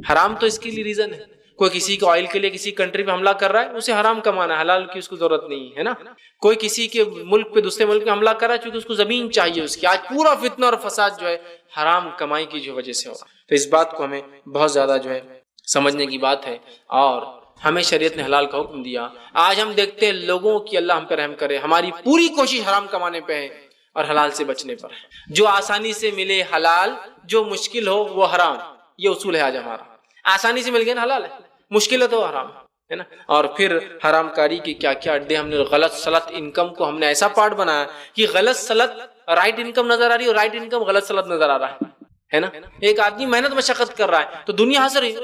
S1: حرام تو اس کے لیے ریزن ہے، کوئی کسی کے آئل کے لیے کسی کنٹری پہ حملہ کر رہا ہے، اسے حرام کمانا ہے، حلال کی اس کو ضرورت نہیں ہے نا۔ کوئی کسی کے ملک پہ دوسرے ملک پہ حملہ کر رہا ہے چونکہ اس کو زمین چاہیے اس کی، آج پورا فتنہ اور فساد جو ہے حرام کمائی کی جو وجہ سے ہو۔ تو اس بات کو ہمیں بہت زیادہ جو ہے سمجھنے کی بات ہے، اور ہمیں شریعت نے حلال کا حکم دیا۔ آج ہم دیکھتے ہیں لوگوں کی، اللہ ہم پہ رحم کرے، ہماری پوری کوشش حرام کمانے پہ ہے اور حلال سے بچنے پر ہے۔ جو آسانی سے ملے حلال، جو مشکل ہو وہ حرام، یہ اصول ہے آج ہمارا۔ آسانی سے مل گیا نا حلال ہے، مشکل ہے تو حرام ہے نا۔ اور پھر حرام کاری کی کیا کیا اڈے ہم نے، غلط سلط انکم کو ہم نے ایسا پارٹ بنایا کہ غلط سلط رائٹ انکم نظر آ رہی ہے، اور رائٹ انکم غلط سلط نظر آ رہا ہے نا۔ ایک آدمی محنت مشقت کر رہا ہے تو دنیا ہنس رہی،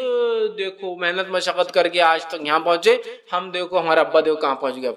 S1: دیکھو محنت مشقت کر کے آج تک یہاں پہنچے ہم، دیکھو ہمارا ابا دیکھو کہاں پہنچ گیا،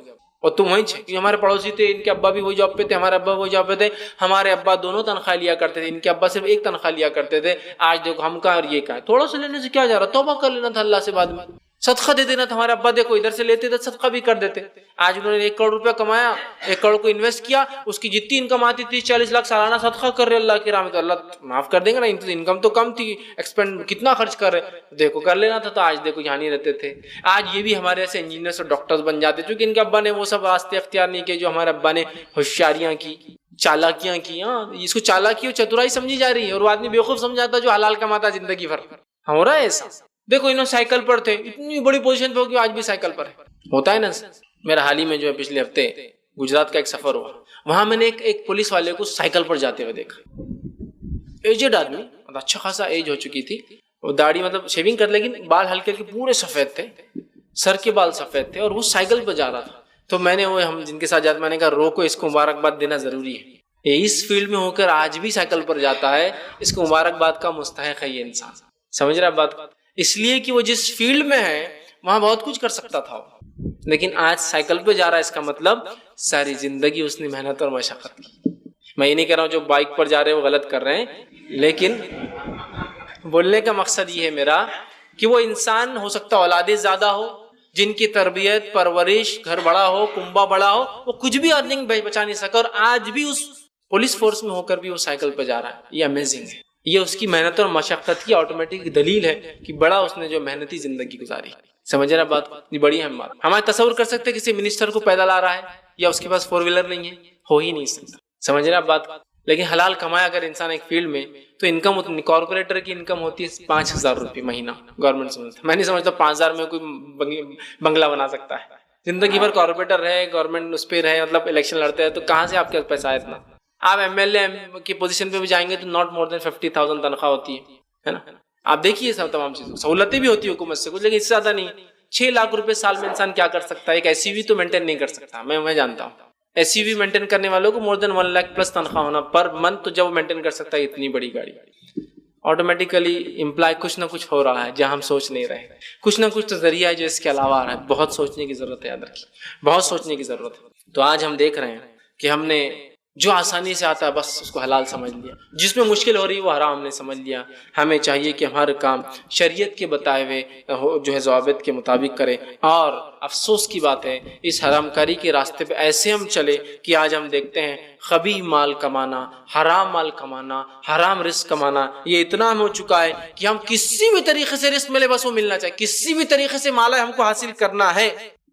S1: اور تم وہیں چھے۔ ہمارے پڑوسی تھے، ان کے ابا بھی وہی جاب پہ تھے، ہمارے ابا وہی جاب پہ تھے، ہمارے ابا دونوں تنخواہ لیا کرتے تھے، ان کے ابا صرف ایک تنخواہ لیا کرتے تھے، آج دیکھو ہم کہاں اور یہ کہاں۔ تھوڑا سا لینے سے کیا جا رہا، توبہ کر لینا تھا اللہ سے، بعد میں صدقہ دے دینا تھا۔ ہمارے ابا دیکھو ادھر سے لیتے تھے، صدقہ بھی کر دیتے۔ آج انہوں نے 1 کروڑ روپیہ کمایا، 1 کروڑ کو انویسٹ کیا، اس کی جتنی انکم آتی تھی 40 لاکھ سالانہ صدقہ کر رہے اللہ کی راہ میں، تو اللہ معاف کر دیں گے نا، انکم تو کم تھی، ایکسپینڈ کتنا خرچ کر رہے، دیکھو کر لینا تھا، تو آج دیکھو یہاں نہیں رہتے تھے۔ آج یہ بھی ہمارے ایسے انجینئرس اور ڈاکٹرز بن جاتے چونکہ ان کے ابا نے وہ سب راستے اختیار نہیں کیے جو ہمارے ابا نے ہوشیاریاں کی، چالاکیاں کی۔ ہاں اس کو چالاکی اور چترائی سمجھی جا رہی ہے، اور وہ آدمی بیوقوف سمجھاتا جو حلال کماتا زندگی بھر۔ ہو رہا ہے ایسا، دیکھو انہوں سائیکل پر تھے، اتنی بڑی پوزیشن پہ ہو کہ آج بھی سائیکل پر ہے، ہوتا ہے نا۔ میرا حال ہی میں جو ہے پچھلے ہفتے گجرات کا ایک سفر ہوا، وہاں میں نے ایک پولیس والے کو سائیکل پر جاتے ہوئے دیکھا، ایجڈ آدمی، اچھا خاصا ایج ہو چکی تھی، وہ داڑھی مطلب شیونگ کر، لیکن بال ہلکے کے پورے سفید تھے، سر کے بال سفید تھے، اور وہ سائیکل پہ جا رہا تھا۔ تو میں نے وہ ہم جن کے ساتھ جاتے، میں نے کہا روکو، اس کو مبارکباد دینا ضروری ہے، اس فیلڈ میں ہو کر آج بھی سائیکل پر جاتا ہے، اس کو مبارکباد کا مستحق ہے یہ انسان۔ سمجھ رہا ہے بات؟ اس لیے کہ وہ جس فیلڈ میں ہے وہاں بہت کچھ کر سکتا تھا، لیکن آج سائیکل پہ جا رہا ہے، اس کا مطلب ساری زندگی اس نے محنت اور مشقت کی۔ میں یہ نہیں کہہ رہا ہوں جو بائک پر جا رہے ہیں وہ غلط کر رہے ہیں، لیکن بولنے کا مقصد یہ ہے میرا کہ وہ انسان ہو سکتا اولادیں زیادہ ہو، جن کی تربیت پرورش، گھر بڑا ہو، کنبہ بڑا ہو، وہ کچھ بھی ارننگ بچا نہیں سکا، اور آج بھی اس پولیس فورس میں ہو کر بھی وہ سائیکل پہ جا رہا ہے۔ یہ امیزنگ ہے، یہ اس کی محنت اور مشقت کی آٹومیٹک دلیل ہے کہ بڑا اس نے جو محنتی زندگی گزاری۔ سمجھ رہا بات؟ یہ بڑی اہم بات۔ ہمارے تصور کر سکتے کسی منسٹر کو پیدل آ رہا ہے یا اس کے پاس 4 ویلر نہیں ہے، ہو ہی نہیں سکتا۔ سمجھ رہا بات؟ لیکن حلال کمایا اگر انسان ایک فیلڈ میں، تو انکم اتنی، کارپوریٹر کی انکم ہوتی ہے 5,000 روپے مہینہ گورنمنٹ سمجھتا ہے۔ میں نہیں سمجھتا 5,000 میں کوئی بنگلہ بنا سکتا ہے۔ زندگی بھر کارپوریٹر رہے، گورنمنٹ اس پہ رہے، مطلب الیکشن لڑتے ہیں، تو کہاں سے آپ کے پیسہ آئے اتنا؟ آپ MLA کی پوزیشن پہ بھی جائیں گے تو not more than 50,000 تنخواہ ہوتی ہے نا۔ آپ دیکھیے سب تمام چیزوں سہولتیں بھی ہوتی ہے حکومت سے کچھ، لیکن اس سے زیادہ نہیں۔ 6 لاکھ روپے سال میں انسان کیا کر سکتا ہے؟ ایک SUV تو مینٹین نہیں کر سکتا، میں جانتا ہوں۔ SUV مینٹین کرنے والوں کو more than 1 لاکھ پلس تنخواہ ہونا پر منتھ، تو جب وہ مینٹین کر سکتا ہے اتنی بڑی گاڑی، آٹومیٹیکلی امپلائی کچھ نہ کچھ ہو رہا ہے جہاں ہم سوچ نہیں رہے، کچھ نہ کچھ تو ذریعہ ہے جو اس کے علاوہ آ رہا ہے۔ بہت سوچنے کی ضرورت ہے، یاد رکھیے بہت سوچنے کی ضرورت ہے۔ تو آج ہم دیکھ رہے ہیں کہ ہم نے جو آسانی سے آتا ہے بس اس کو حلال سمجھ لیا، جس میں مشکل ہو رہی ہے وہ حرام ہم نے سمجھ لیا۔ ہمیں چاہیے کہ ہمارا کام شریعت کے بتائے ہوئے جو ہے ضوابط کے مطابق کرے، اور افسوس کی بات ہے اس حرام کاری کے راستے پہ ایسے ہم چلے کہ آج ہم دیکھتے ہیں خبیث مال کمانا، حرام مال کمانا، حرام رزق کمانا، یہ اتنا ہو چکا ہے کہ ہم کسی بھی طریقے سے رزق ملے بس وہ ملنا چاہیے، کسی بھی طریقے سے مال ہے ہم کو حاصل کرنا ہے،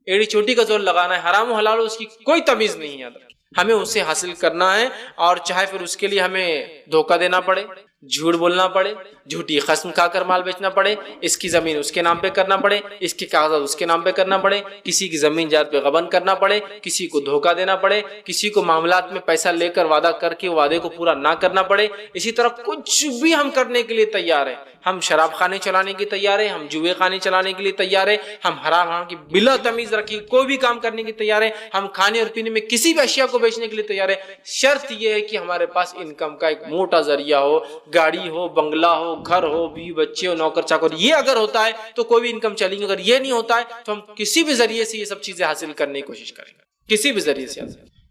S1: ایڑی چوٹی کا زور لگانا ہے، حرام و حلال اس کی کوئی تمیز نہیں ہے، ہمیں اسے حاصل کرنا ہے، اور چاہے پھر اس کے لیے ہمیں دھوکہ دینا پڑے، جھوٹ بولنا پڑے، جھوٹی قسم کھا کر مال بیچنا پڑے، اس کی زمین اس کے نام پہ کرنا پڑے، اس کے کاغذات اس کے نام پہ کرنا پڑے، کسی کی زمین جائیداد پہ غبن کرنا پڑے، کسی کو دھوکہ دینا پڑے، کسی کو معاملات میں پیسہ لے کر وعدہ کر کے وعدے کو پورا نہ کرنا پڑے. اسی طرح کچھ بھی ہم کرنے کے لیے تیار ہیں. ہم شراب خانے چلانے کے تیار ہیں، ہم جوئے خانے چلانے کے لیے تیار ہیں، ہم حرام کی بلا تمیز رکھی کوئی بھی کام کرنے کے تیار ہیں، ہم کھانے اور پینے میں کسی بھی اشیاء کو بیچنے کے لیے تیار ہیں. شرط یہ ہے کہ ہمارے پاس انکم کا ایک موٹا ذریعہ ہو، گاڑی ہو، بنگلہ ہو، گھر ہو، بیوی بچے ہو، نوکر چاکر. یہ اگر ہوتا ہے تو کوئی بھی انکم چلیں گے. اگر یہ نہیں ہوتا ہے تو ہم کسی بھی ذریعے سے یہ سب چیزیں حاصل کرنے کی کوشش کریں گے، کسی بھی ذریعے سے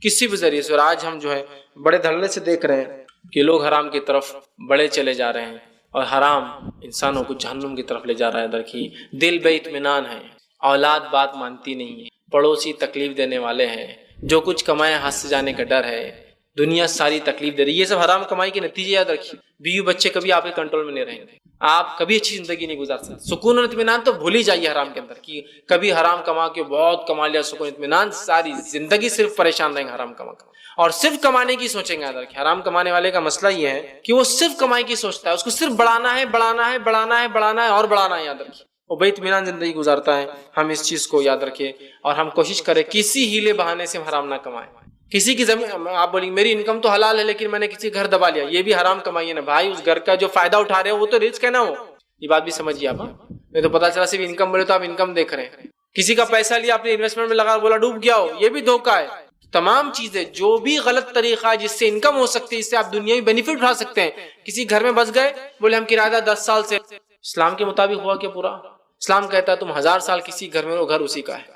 S1: کسی بھی ذریعے سے. اور آج ہم جو ہے بڑے دھڑلے سے دیکھ رہے ہیں کہ لوگ حرام کی طرف بڑے چلے جا رہے ہیں، اور حرام انسانوں کو جہنم کی طرف لے جا رہا ہے. درکی دل بے اطمینان ہے، اولاد بات مانتی نہیں ہے، پڑوسی تکلیف دینے والے ہیں، جو کچھ کمائے ہاتھ سے جانے کا ڈر ہے، دنیا ساری تکلیف دے رہی ہے. یہ سب حرام کمائی کے نتیجے یاد رکھیے. بیوی بچے کبھی آپ کے کنٹرول میں نہیں رہیں گے، آپ کبھی اچھی زندگی نہیں گزار سکتے. سکون اور اطمینان تو بھول ہی جائیے حرام کے اندر، کہ کبھی حرام کما کے بہت کما لیا سکون اطمینان، ساری زندگی صرف پریشان رہیں گے حرام کما اور صرف کمانے کی سوچیں گے. یاد رکھیں حرام کمانے والے کا مسئلہ یہ ہے کہ وہ صرف کمائی کی سوچتا ہے، اس کو صرف بڑھانا ہے بڑھانا ہے بڑھانا ہے بڑھانا ہے اور بڑھانا ہے. یاد رکھیں وہ بے اطمینان زندگی گزارتا ہے. ہم اس چیز کو یاد رکھیں اور ہم کوشش کریں کسی ہیلے بہانے سے ہم حرام نہ کمائیں. کسی کی زمین، آپ بولیں میری انکم تو حلال ہے لیکن میں نے کسی گھر دبا لیا، یہ بھی حرام کمائی ہے نا بھائی. اس گھر کا جو فائدہ اٹھا رہے ہو وہ تو رزق ہے نا. وہ یہ بات بھی سمجھیے آپ. نہیں تو پتا چلا صرف انکم بولے تو آپ انکم دیکھ رہے ہیں. کسی کا پیسہ لیا آپ نے انویسٹمنٹ میں لگا، بولا ڈوب گیا ہو، یہ بھی دھوکہ ہے. تمام چیزیں جو بھی غلط طریقہ ہے جس سے انکم ہو سکتی ہے، اس سے آپ دنیاوی بینیفٹ اٹھا سکتے ہیں. کسی گھر میں بس گئے، بولے ہم کرایہ دار 10 سال سے. اسلام کے مطابق ہوا کہ پورا اسلام کہتا ہے تم 1000 سال کسی گھر میں رہو، گھر اسی کا ہے.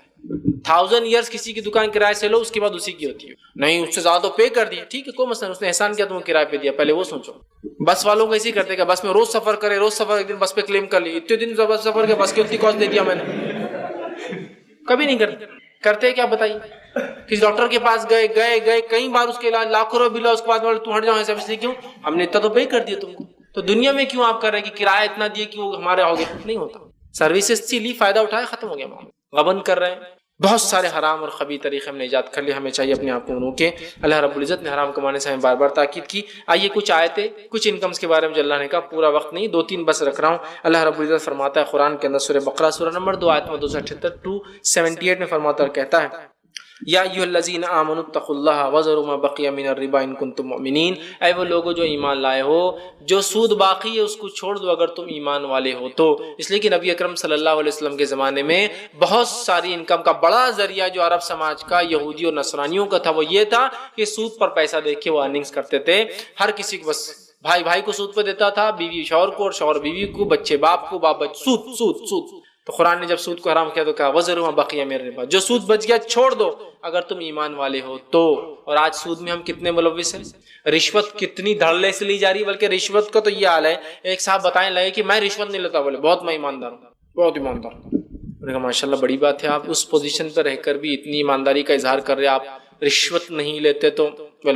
S1: 1000 ایئرس کسی کی دکان کرایہ سے لو، اس کے بعد اسی کی ہوتی ہے. نہیں اس سے زیادہ تو پے کر دیا، ٹھیک ہے کوئی مسئلہ نہیں، اس نے احسان کیا تمہیں کرایہ پہ دیا. پہلے وہ سوچو. بس والوں کو ایسے کرتے کہ بس میں روز سفر کرے، روز سفر، ایک دن بس پہ کلیم کر لی، اتنے دن بس سفر کے بس کی اتنی کاسٹ دے دیا میں نے. کبھی نہیں کرتے کیا بتائیے. کسی ڈاکٹر کے پاس گئے کئی بار، اس کے علاج لاکھوں روپے بل ہے، اس کے بعد تو ہٹ جاؤ ایسا. اس لیے کیوں ہم نے اتنا تو پے کر دیا تم کو، تو دنیا میں کیوں آپ کر رہے ہیں کہ کرایہ اتنا دیے کہ وہ ہمارے ہو گئے. نہیں ہوتا. سروسز سے لی فائدہ اٹھائے، ختم ہو گیا معاملہ. غبن کر رہے ہیں، بہت سارے حرام اور خبیث طریقے ہم نے ایجاد کر لیے. ہمیں چاہیے اپنے آپ کو روکیں. اللہ رب العزت نے حرام کمانے سے ہمیں بار بار تاکید کی. آئیے کچھ آیتیں، کچھ انکمز کے بارے میں جو اللہ نے کہا، پورا وقت نہیں، 2-3 بس رکھ رہا ہوں. اللہ رب العزت فرماتا ہے قرآن کے اندر سورہ بقرہ سورہ نمبر 2 آیت نمبر 278 میں فرماتا اور کہتا ہے یا ایھا الذین آمنوا اتقوا اللہ وذروا ما بقی من الربا ان کنتم مؤمنین. اے وہ لوگوں جو ایمان لائے ہو، جو سود باقی ہے اس کو چھوڑ دو اگر تم ایمان والے ہو تو. اس لیے کہ نبی اکرم صلی اللہ علیہ وسلم کے زمانے میں بہت ساری انکم کا بڑا ذریعہ جو عرب سماج کا، یہودی اور نصرانیوں کا تھا، وہ یہ تھا کہ سود پر پیسہ دے کے وہ ارننگز کرتے تھے. ہر کسی کو بس بھائی کو سود پہ دیتا تھا، بیوی شوہر کو اور شوہر بیوی کو، بچے باپ کو، باپ بچے، سود. تو قرآن نے جب سود کو حرام کیا تو کہا وذروا ما بقی من الربا، جو سود بچ گیا چھوڑ دو اگر تم ایمان والے ہو تو. اور آج سود میں ہم کتنے ملوث ہیں. رشوت کتنی دھڑلے سے لی جا رہی ہے. بلکہ رشوت کا تو یہ حال ہے، ایک صاحب بتائیں لگے کہ میں رشوت نہیں لیتا، بولے بہت میں ایماندار ہوں، بہت ایماندار. میں نے کہا ماشاءاللہ بڑی بات ہے، آپ اس پوزیشن پہ رہ کر بھی اتنی ایمانداری کا اظہار کر رہے ہیں، آپ رشوت نہیں لیتے تو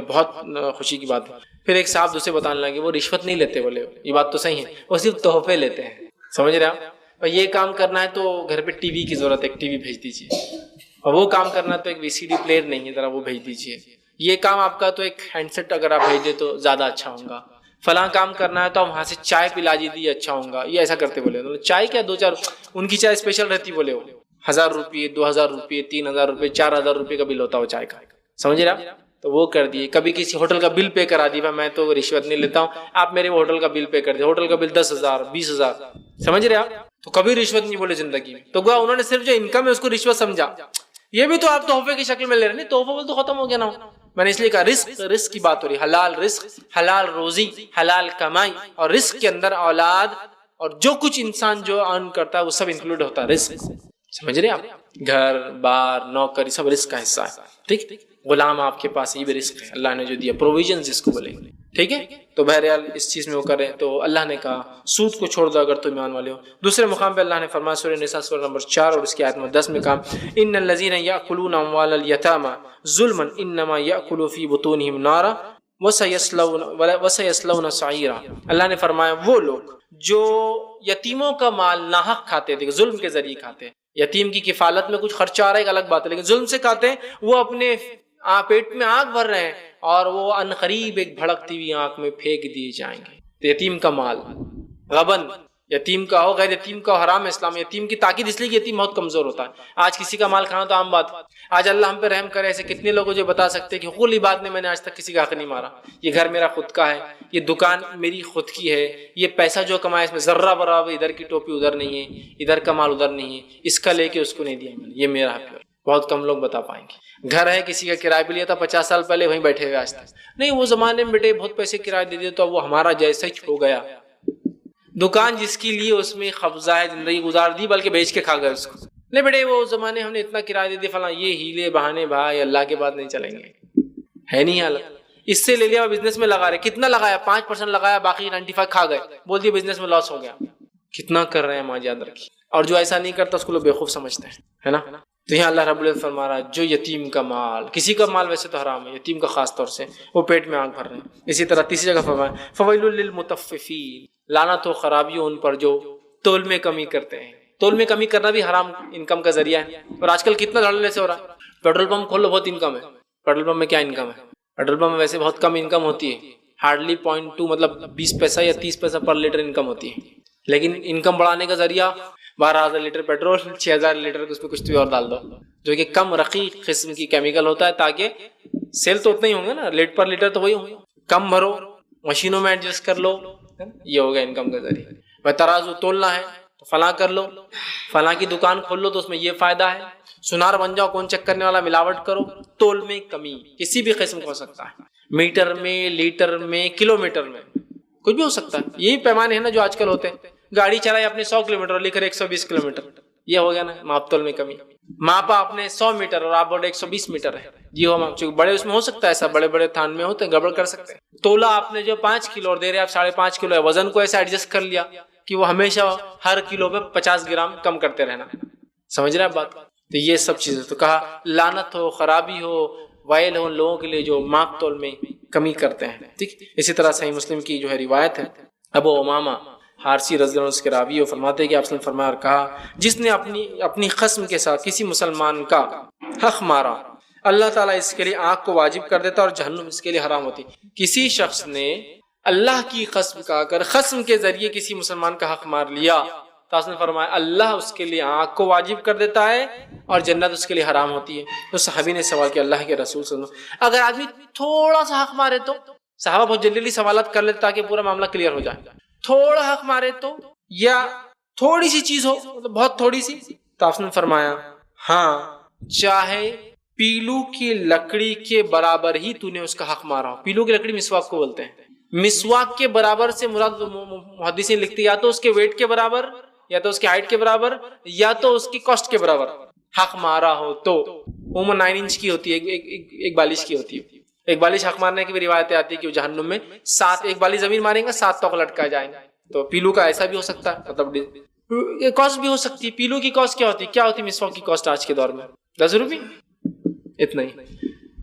S1: بہت خوشی کی بات ہے. پھر ایک صاحب دوسرے بتانے لگے وہ رشوت نہیں لیتے، بولے یہ بات تو صحیح ہے، وہ صرف تحفے لیتے ہیں. سمجھ رہے آپ. اور یہ کام کرنا ہے تو گھر پہ ٹی وی کی ضرورت ہے، ایک ٹی وی بھیج دیجیے. اور وہ کام کرنا ہے تو ایک VCD پلیئر نہیں ہے، ذرا وہ بھیج دیجیے. یہ کام آپ کا تو ایک ہینڈ سیٹ اگر آپ بھیج دیں تو زیادہ اچھا ہوگا. فلاں کام کرنا ہے تو آپ وہاں سے چائے پلا دیجیے، اچھا ہوگا. یہ ایسا کرتے بولے چائے کیا 2-4 ان کی چائے اسپیشل رہتی، بولے وہ 1000 روپے 2000 روپے 3000 روپے 4000 روپے کا بل ہوتا ہو چائے کا. سمجھ رہے آپ. تو وہ کر دیے. کبھی کسی ہوٹل کا بل پے کرا دیا، میں تو رشوت نہیں لیتا ہوں، آپ میرے ہوٹل کا بل پے کر دیں. ہوٹل کا بل 10,000 20,000. سمجھ رہے آپ. تو کبھی رشوت نہیں بولے زندگی میں. تو گویا انہوں نے صرف جو انکم ہے اس کو رشوت سمجھا. یہ بھی تو آپ تحفے کی شکل میں لے رہے ہیں. تحفہ بول تو ختم ہو گیا نا. میں نے اس لیے کہا رزق کی بات ہو رہی ہے. حلال رزق، حلال روزی، حلال کمائی. اور رزق کے اندر اولاد اور جو کچھ انسان جو ارن کرتا ہے وہ سب انکلوڈ ہوتا ہے رزق. سمجھ رہے آپ. گھر بار نوکری سب رزق کا حصہ ہے. ٹھیک. غلام آپ کے پاس یہ بھی رزق ہے، اللہ نے جو دیا پروویژن جس کو بولے. ٹھیک ہے. تو بہرحال اس چیز میں وہ کریں. تو اللہ نے کہا سود کو چھوڑ دو اگر تم ایمان والے ہو. دوسرے مقام پہ اللہ نے فرمایا سورہ نساء سورہ نمبر 4 اور اس کی آیت نمبر 10 میں کہا ان الذین یاکلون اموال الیتامی ظلما انما یاکلون فی بطونہم نارا وسیصلون سعیرا. اللہ نے فرمایا وہ لوگ جو یتیموں کا مال ناحق کھاتے تھے، ظلم کے ذریعے کھاتے. یتیم کی کفالت میں کچھ خرچہ آ رہا ہے ایک الگ بات ہے، لیکن ظلم سے کھاتے ہیں، وہ اپنے پیٹ میں آگ بھر رہے ہیں اور وہ عنقریب ایک بھڑکتی ہوئی آنکھ میں پھینک دیے جائیں گے. تو یتیم کا مال غبن، یتیم کا ہو غیر یتیم کا ہو، حرام ہے اسلام۔ یتیم کی تاکید اس لیے کہ یتیم بہت کمزور ہوتا ہے۔ آج کسی کا مال کھانا تو عام بات، آج اللہ ہم پہ رحم کرے، ایسے کتنے لوگ جو بتا سکتے ہیں کہ حقوقی بات میں نے آج تک کسی کا حق نہیں مارا، یہ گھر میرا خود کا ہے، یہ دکان میری خود کی ہے، یہ پیسہ جو کمایا اس میں ذرہ برابر ادھر کی ٹوپی ادھر نہیں ہے، ادھر کا مال ادھر نہیں ہے، اس کا لے کے اس کو نہیں دیا میں نے، یہ میرا ہے۔ بہت کم لوگ بتا پائیں گے۔ گھر ہے کسی کا کرایہ پہ لیا تھا 50 سال پہلے، وہیں بیٹھے ہوئے آج تک نہیں، وہ زمانے میں بیٹے بہت پیسے کرایہ دے دیے تو اب وہ ہمارا جیسا ہی ہو گیا۔ دکان جس کی لی اس میں قبضہ ہے، زندگی گزار دی، بلکہ بیچ کے کھا گئے اس کو۔ نہیں بیٹے وہ زمانے ہم نے اتنا کرایہ دے دیا فلاں، یہ ہیلے بہانے بھائی اللہ کے بعد نہیں چلیں گے، ہے نہیں حالت۔ اس سے لے لیا بزنس میں لگا رہے، کتنا لگایا؟ 5% لگایا، باقی 95 کھا گئے، بول دیے بزنس میں لاس ہو گیا۔ کتنا کر رہے ہیں ماں یاد رکھی۔ اور جو ایسا نہیں کرتا اس کو لوگ بیوقوف سمجھتے ہیں، ہے نا۔ تو یہاں اللہ رب العزت فرما رہا ہے جو یتیم کا مال، کسی کا مال ویسے تو حرام ہے، یتیم کا خاص طور سے، وہ پیٹ میں آگ بھر رہے ہیں۔ اسی طرح تیسری جگہ فرمایا فویل للمطففین، لعنت و خرابی ہو ان پر جو تول میں کمی کرتے ہیں۔ تول میں کمی کرنا بھی حرام انکم کا ذریعہ ہے، اور آج کل کتنا دھڑلے سے ہو رہا ہے۔ پیٹرول پمپ کھول لو، بہت انکم ہے۔ پیٹرول پمپ میں کیا انکم ہے؟ پیٹرول پمپ میں ویسے بہت کم انکم ہوتی ہے، ہارڈلی 0.2 مطلب 20 پیسہ یا 30 پیسہ پر لیٹر انکم ہوتی ہے، لیکن انکم بڑھانے کا ذریعہ 12,000 لیٹر پیٹرول، 6,000 لیٹر اس میں کچھ بھی اور ڈال دو، جو کہ کم رقیق قسم کی کیمیکل ہوتا ہے، تاکہ سیل تو اتنا ہی ہوں گے نا، لیٹ پر لیٹر تو وہی ہوں گے، کم بھرو، مشینوں میں ایڈجسٹ کر لو، یہ ہوگا انکم کا ذریعہ۔ میں ترازو تولنا ہے تو فلاں کر لو، فلاں کی دکان کھول لو تو اس میں یہ فائدہ ہے، سنار بن جاؤ، کون چیک کرنے والا، ملاوٹ کرو۔ تول میں کمی کسی بھی قسم کا ہو سکتا ہے، میٹر میں، لیٹر میں، کلو میٹر میں، کچھ بھی ہو سکتا ہے۔ یہی پیمانے ہیں نا جو آج کل ہوتے ہیں، گاڑی چلائے اپنے 100 کلومیٹر اور لکھ رہے 120 کلومیٹر، یہ ہو گیا نا ماپ تول میں کمی۔ ماپا اپنے 100 میٹر اور آپ بولے 120 میٹر ہے، یہ ہو ماپ، چونکہ بڑے اس میں ہو سکتا ہے ایسا، بڑے بڑے تھان میں ہوتے ہیں، گڑبڑ کر سکتے ہیں۔ تولا آپ نے جو 5 کلو اور دے رہے آپ 5.5 کلو ہے، وزن کو ایسا ایڈجسٹ کر لیا کہ وہ ہمیشہ ہر کلو پہ 50 گرام کم کرتے رہنا، سمجھ رہے آپ بات؟ تو یہ سب چیزیں تو کہا لعنت ہو، خرابی ہو، وائل ہو ان لوگوں کے لیے جو ماپ تول میں کمی کرتے ہیں، ٹھیک۔ اسی طرح صحیح مسلم کی جو ہے روایت ہے، ابو امامہ حارثی رضی اللہ عنہ اس کے راوی وہ فرماتے ہیں کہ آپ صلی اللہ علیہ وسلم فرمایا اور کہا جس نے اپنی خصم کے ساتھ کسی مسلمان کا حق مارا، اللہ تعالیٰ اس کے لیے آگ کو واجب کر دیتا اور جہنم اس کے لیے حرام ہوتی۔ کسی شخص نے اللہ کی قسم کا اگر خصم کے ذریعے کسی مسلمان کا حق مار لیا تو اس نے فرمایا اللہ اس کے لیے آگ کو واجب کر دیتا ہے اور جنت اس کے لیے حرام ہوتی ہے۔ تو صحابی نے سوال کیا اللہ کے رسول صلی اللہ علیہ وسلم اگر آدمی تھوڑا سا حق مارے تو؟ صحابہ بہت جلدی سوالات کر لیتے تاکہ پورا معاملہ کلیئر ہو جائے۔ تھوڑا حق مارے تو، یا تھوڑی سی چیز ہو، مطلب بہت تھوڑی سی، تو آپ نے فرمایا ہاں چاہے پیلو کی لکڑی کے برابر ہی تو نے اس کا حق مارا ہو۔ پیلو کی لکڑی مسواک کو بولتے ہیں، مسواک کے برابر سے مراد محدثین لکھتے یا تو اس کے ویٹ کے برابر، یا تو اس کی ہائٹ کے برابر، یا تو اس کی کاسٹ کے برابر حق مارا ہو تو۔ عموماً 9 انچ کی ہوتی ہے، ایک بالش کی ہوتی ہے۔ ایک بالش حق مارنے کی بھی روایتیں آتی ہے کہ وہ جہنم میں 7 ایک بالش زمین ماریں گا 7 توق لٹکا جائیں گا۔ تو پیلو کا ایسا بھی ہو سکتا ہے، مطلب کاسٹ بھی ہو سکتی ہے۔ پیلو کی کاسٹ کیا ہوتی ہے؟ کیا ہوتی ہے مسواک کی کاسٹ آج کے دور میں؟ 10 روپے، اتنا ہی۔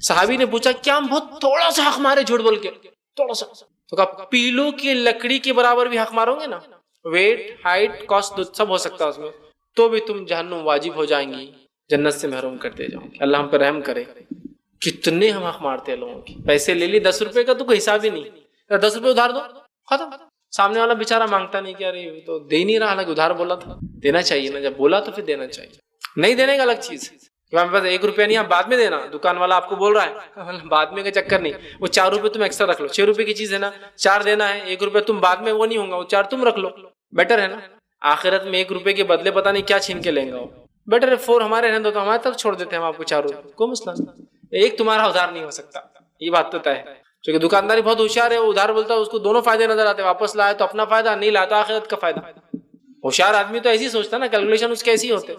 S1: صحابی نے پوچھا کیا ہم بہت تھوڑا سا حق مارے جھوٹ بول کے؟ تھوڑا سا، تو کہا پیلو کی لکڑی کے برابر بھی حق مارو گے نا، ویٹ، ہائٹ، کاسٹ سب ہو سکتا ہے اس میں، تو بھی تم جہنم واجب ہو جائیں گی، جنت سے محروم کر دے جاؤ گے۔ اللہ ہم پر رحم کرے۔ کتنے ہم حق مارتے ہیں لوگوں کی، پیسے لے لی 10 روپے کا تو کوئی حساب ہی نہیں، 10 روپے ادھار دو ختم۔ سامنے والا بیچارہ مانگتا نہیں کہ ارے تو دے ہی نہیں رہا، حالانکہ ادھار بولا تھا، دینا چاہیے نا، جب بولا تو پھر دینا چاہیے۔ نہیں دینے کا الگ چیز ہے کہ ہمارے پاس 1 روپیہ نہیں، آپ بعد میں دینا، دکان والا آپ کو بول رہا ہے، بعد میں کا چکر نہیں، وہ 4 روپے تم ایکسٹرا رکھ لو، 6 روپے کی چیز ہے نا، 4 دینا ہے، 1 روپے تم بعد میں وہ نہیں ہوگا، وہ 4 تم رکھ لو، بیٹر ہے نا۔ آخرت میں 1 روپے کے بدلے پتہ نہیں کیا چھین کے لیں گا وہ، بیٹر ہے 4 ہمارے رہنے دو، تو ہمارے طرف چھوڑ دیتے ہیں ہم آپ کو 4 روپے، کوئی مسئلہ نہیں، ایک تمہارا ادھار نہیں ہو سکتا، یہ بات تو طے ہے۔ کیونکہ دکانداری بہت ہوشیار ہے، وہ ادھار بولتا ہے، اس کو دونوں فائدے نظر آتے، واپس لائے تو اپنا فائدہ، نہیں لاتا آخرت کا فائدہ۔ ہوشیار آدمی تو ایسی سوچتا نا، کیلکولیشن اس کے ایسی ہوتے،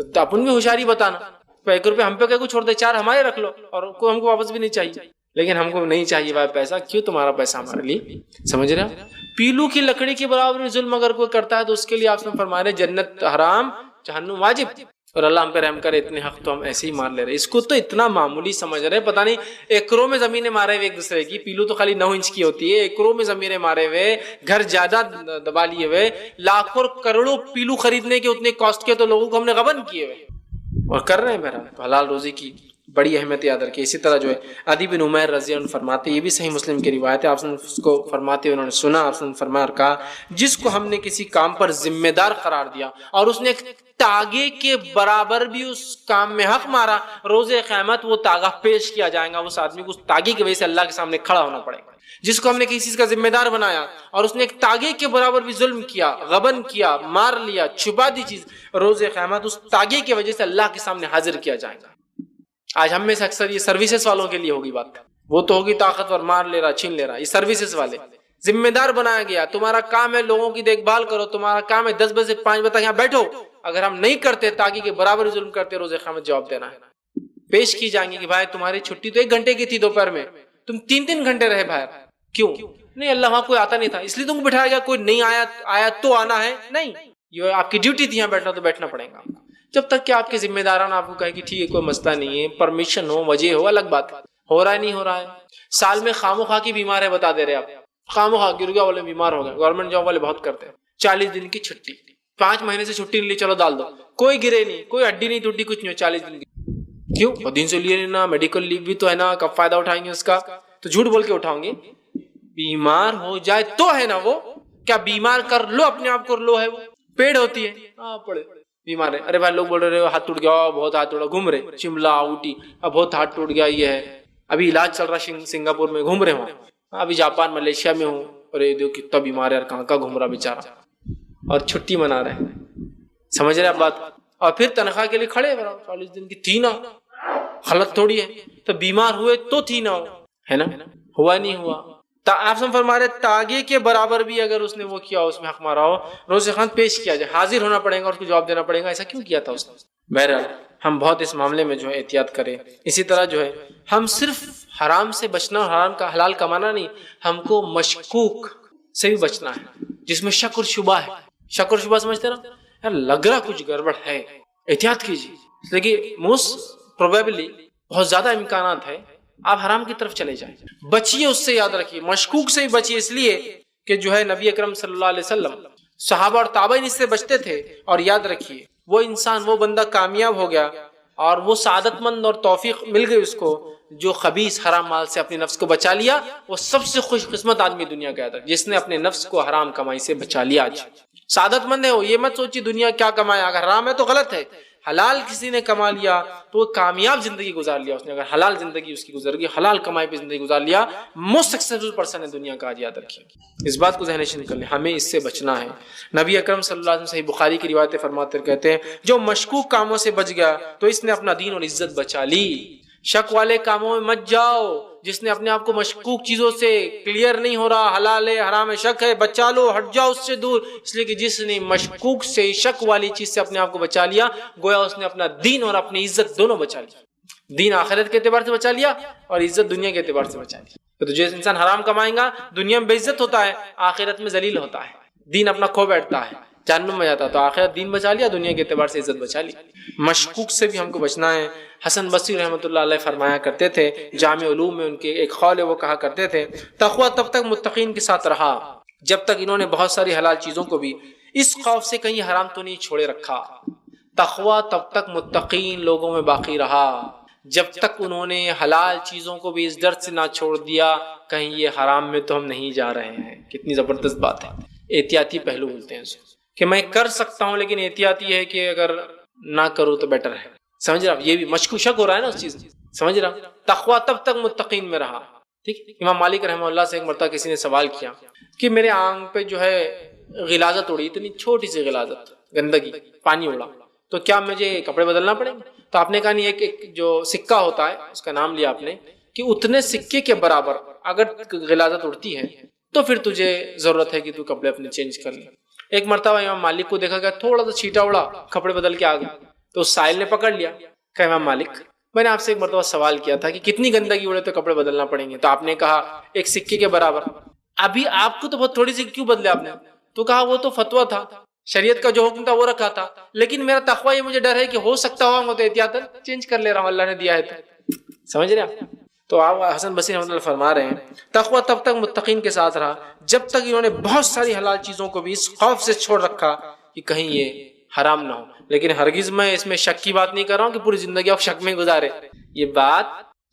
S1: تو اپن بھی ہوشیاری بتانا، 1 روپے ہم پہ کیا کو چھوڑ دے، 4 ہمارے رکھ لو، اور ہم کو واپس بھی نہیں چاہیے، لیکن ہم کو نہیں چاہیے بھائی پیسہ، کیوں تمہارا پیسہ ہمارے لیے، سمجھ رہے ہیں؟ پیلو کی لکڑی کے برابر ظلم اگر کوئی کرتا ہے تو اس کے لیے آپ نے فرما رہے جنت حرام، جہنم واجب۔ اور اللہ ہم پہ رحم کرے، اتنے حق تو ہم ایسے ہی مار لے رہے، اس کو تو اتنا معمولی سمجھ رہے، پتہ نہیں ایکڑوں میں زمینیں مارے ہوئے ایک دوسرے کی، پیلو تو خالی 9 انچ کی ہوتی ہے، ایکڑوں میں زمینیں مارے ہوئے، گھر زیادہ دبا لیے ہوئے، لاکھوں کروڑوں پیلو خریدنے کے اتنے کاسٹ کے تو لوگوں کو ہم نے غبن کیے ہوئے اور کر رہے ہیں۔ میرا تو حلال روزی کی بڑی اہمیت یاد رکھیے. اسی طرح جو ہے عدی بن عمیر رضی اللہ عنہ فرماتے، یہ بھی صحیح مسلم کی روایت ہے، آپ نے اس کو فرماتے انہوں نے سنا، آپ نے فرمایا اور کہا جس کو ہم نے کسی کام پر ذمہ دار قرار دیا اور اس نے ایک تاگے کے برابر بھی اس کام میں حق مارا، روز قیامت وہ تاگا پیش کیا جائے گا، اس آدمی کو اس تاگے کی وجہ سے اللہ کے سامنے کھڑا ہونا پڑے گا. جس کو ہم نے کسی چیز کا ذمہ دار بنایا اور اس نے ایک تاگے کے برابر بھی ظلم کیا، غبن کیا، مار لیا، چھپا دی چیز، روز قیامت اس تاگے کی وجہ سے اللہ کے سامنے حاضر کیا جائے گا. آج ہم میں سے اکثر یہ سروسز والوں کے لیے ہوگی بات، وہ تو ہوگی طاقتور، مار لے رہا، چھین لے رہا. یہ سروسز والے ذمہ دار بنایا گیا، تمہارا کام ہے لوگوں کی دیکھ بھال کرو، تمہارا کام ہے 10 بجے سے 5 بجے تک یہاں بیٹھو. اگر ہم نہیں کرتے تاکہ کے برابر ظلم کرتے، روز قیامت جواب دینا ہے. پیش کی جائیں گے کہ بھائی تمہاری چھٹی تو 1 گھنٹے کی تھی دوپہر میں، تم 3 گھنٹے رہے باہر، کیوں؟ نہیں اللہ وہاں کوئی آتا نہیں تھا اس لیے تم کو بٹھایا گیا. کوئی نہیں آیا تو آنا ہے؟ نہیں، یہ آپ کی ڈیوٹی تھی، یہاں بیٹھنا تو بیٹھنا پڑے گا. جب تک کہ آپ کے ذمہ داران آپ کو کہے کہ ٹھیک ہے کوئی مسئلہ نہیں ہے، پرمیشن ہو، وجہ ہو، الگ بات. ہو رہا ہے نہیں ہو رہا ہے. سال میں خواہ کی بیمار ہے بتا دے رہے آپ، خواہ گر گیا والے بیمار ہو گئے. گورنمنٹ جاب والے بہت کرتے ہیں 40 دن کی چھٹی، 5 مہینے سے چھٹی نہیں لی، چلو ڈال دو. کوئی گرے نہیں، کوئی ہڈی نہیں ٹوٹی، کچھ نہیں ہو، 40 دن کی. کیوں؟ اور دن سے لیے لینا، میڈیکل لیو بھی تو ہے نا، کب فائدہ اٹھائیں گے اس کا؟ تو جھوٹ بول کے اٹھاؤں گے. بیمار ہو جائے تو ہے نا، وہ کیا بیمار کر لو اپنے آپ کو لو ہے، وہ پیڑ ہوتی ہے. ہاں پڑے بیمار ہے، ارے بھائی لوگ بول رہے ہاتھ ٹوٹ گیا، بہت ہاتھ ٹوٹا، گھوم رہے شملہ اوٹی، اب بہت ہاتھ ٹوٹ گیا، یہ ہے ابھی علاج چل رہا سنگاپور میں، گھوم رہے ہوں، ابھی جاپان ملیشیا میں ہوں، ارے دیکھو کتنا بیمار ہے اور کہاں کہاں گھوم رہا بیچارہ، اور چھٹی منا رہے ہیں. سمجھ رہے آپ بات؟ اور پھر تنخواہ کے لیے کھڑے 40 دن کی تھی نا، غلط تھوڑی ہے. تو بیمار ہوئے تو تھی نا، ہے نا، ہوا نہیں ہوا. آپ سے فرما رہے تاگے کے برابر بھی اگر اس نے وہ کیا، اس میں حق مارا ہو، روز خان پیش کیا جائے، حاضر ہونا پڑے گا اور اس کو جواب دینا پڑے گا. ایسا کیوں کیا تھا اس نے؟ بہرحال ہم بہت اس معاملے میں جو ہے احتیاط کریں. اسی طرح جو ہے ہم صرف حرام سے بچنا اور حرام کا حلال کمانا نہیں، ہم کو مشکوک سے بھی بچنا ہے، جس میں شک اور شبہ ہے. شک اور شبہ سمجھتے نا، یار لگ رہا کچھ گڑبڑ ہے، احتیاط کیجیے. لیکن موسٹ پروبیبلی بہت زیادہ امکانات ہے آپ حرام کی طرف چلے جائیں. بچیے اس سے، یاد رکھیے مشکوک سے ہی بچیے، اس لیے کہ جو ہے نبی اکرم صلی اللہ علیہ وسلم، صحابہ اور تابعین اس سے بچتے تھے. اور یاد رکھیے وہ انسان، وہ بندہ کامیاب ہو گیا اور وہ سعادت مند اور توفیق مل گئی اس کو جو خبیث حرام مال سے اپنے نفس کو بچا لیا. وہ سب سے خوش قسمت آدمی دنیا کا ہے جس نے اپنے نفس کو حرام کمائی سے بچا لیا. آج سعادت مند ہے وہ. یہ مت سوچی دنیا کیا کمایا، اگر حرام ہے تو غلط ہے. حلال کسی نے کما لیا تو وہ کامیاب زندگی گزار لیا اس نے. اگر حلال زندگی اس کی گزر گئی، حلال کمائی پہ زندگی گزار لیا، موسٹ سکسیسفل پرسن ہے دنیا کا. آج یاد رکھیے، اس بات کو ذہن نشین کر لیں، ہمیں اس سے بچنا ہے. نبی اکرم صلی اللہ علیہ وسلم صحیح بخاری کی روایت فرماتے کہتے ہیں جو مشکوک کاموں سے بچ گیا تو اس نے اپنا دین اور عزت بچا لی. شک والے کاموں میں مت جاؤ. جس نے اپنے آپ کو مشکوک چیزوں سے کلیئر نہیں ہو رہا، حلال ہے حرام ہے شک ہے، بچا لو، ہٹ جاؤ اس سے دور. اس لیے کہ جس نے مشکوک سے، شک والی چیز سے اپنے آپ کو بچا لیا، گویا اس نے اپنا دین اور اپنی عزت دونوں بچا لیا. دین آخرت کے اعتبار سے بچا لیا اور عزت دنیا کے اعتبار سے بچا لیا. تو جو انسان حرام کمائیں گا دنیا میں بے عزت ہوتا ہے، آخرت میں ذلیل ہوتا ہے، دین اپنا کھو بیٹھتا ہے، جہنم میں جاتا. تو آخرت دین بچا لیا، دنیا کے اعتبار سے عزت بچا لی. مشکوک سے بھی ہم کو بچنا ہے. حسن بصری رحمۃ اللہ علیہ فرمایا کرتے تھے، جامع علوم میں ان کے ایک قول ہے، وہ کہا کرتے تھے تقویٰ تب تک متقین کے ساتھ رہا جب تک انہوں نے بہت ساری حلال چیزوں کو بھی اس خوف سے کہیں حرام تو نہیں چھوڑے رکھا. تقویٰ تب تک متقین لوگوں میں باقی رہا جب تک انہوں نے حلال چیزوں کو بھی اس ڈر سے نہ چھوڑ دیا کہیں یہ حرام میں تو ہم نہیں جا رہے ہیں. کتنی زبردست بات ہے. احتیاطی پہلو بولتے ہیں اس کو کہ میں کر سکتا ہوں لیکن احتیاطی ہے کہ اگر نہ کروں تو بیٹر ہے. سمجھ رہا؟ یہ بھی مشکوک شک ہو رہا ہے نا اس چیز. سمجھ رہا؟ تقویٰ تب تک متقین میں رہا. ٹھیک. امام مالک رحمہ اللہ سے ایک مرتبہ کسی نے سوال کیا کہ میرے آنکھ پہ جو ہے غلاظت اڑی، اتنی چھوٹی سی غلاظت، گندگی، پانی اڑا، تو کیا مجھے کپڑے بدلنا پڑیں گے؟ تو آپ نے کہا نہیں، ایک جو سکہ ہوتا ہے اس کا نام لیا آپ نے کہ اتنے سکے کے برابر اگر غلاظت اڑتی ہے تو پھر تجھے ضرورت ہے کہ تو کپڑے اپنے چینج کر لیں. ایک مرتبہ امام مالک کو دیکھا گیا تھوڑا سا چھیٹا اڑا، کپڑے بدل کے آ گیا. تو اس سائل نے پکڑ لیا کہ امام مالک میں نے آپ سے ایک مرتبہ سوال کیا تھا کہ کتنی گندگی اڑے تو کپڑے بدلنا پڑیں گے؟ تو آپ نے کہا ایک سکے کے برابر. ابھی آپ کو تو بہت تھوڑی سی کیوں بدلے آپ نے؟ تو کہا وہ تو فتویٰ تھا، شریعت کا جو حکم تھا وہ رکھا تھا، لیکن میرا تقویٰ یہ مجھے ڈر ہے کہ ہو سکتا ہوا تو احتیاطاً چینج کر لے رہا ہوں، اللہ نے دیا ہے تو. سمجھ رہے آپ؟ تو آپ حسن بصری رحمۃ اللہ فرما رہے ہیں تقویٰ تب تک متقین کے ساتھ رہا جب تک انہوں نے بہت ساری حلال چیزوں کو بھی اس خوف سے چھوڑ رکھا کہ کہیں یہ حرام نہ ہو. لیکن ہرگز میں اس میں شک کی بات نہیں کر رہا ہوں کہ پوری زندگی آپ شک میں گزارے. یہ بات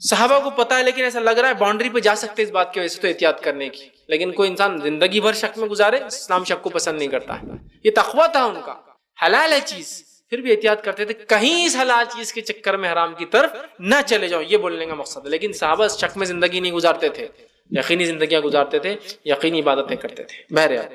S1: صحابہ کو پتا ہے، لیکن ایسا لگ رہا ہے باؤنڈری پہ جا سکتے اس بات کی وجہ سے تو احتیاط کرنے کی، لیکن کوئی انسان زندگی بھر شک میں گزارے، اسلام شک کو پسند نہیں کرتا ہے۔ یہ تقویٰ تھا ان کا، حلال ہے چیز پھر بھی احتیاط کرتے تھے کہیں اس حلال چیز کے چکر میں حرام کی طرف نہ چلے جاؤ، یہ بولنے کا مقصد ہے۔ لیکن صحابہ اس شک میں زندگی نہیں گزارتے تھے، یقینی زندگیاں گزارتے تھے، یقینی عبادتیں کرتے تھے۔ بہرحال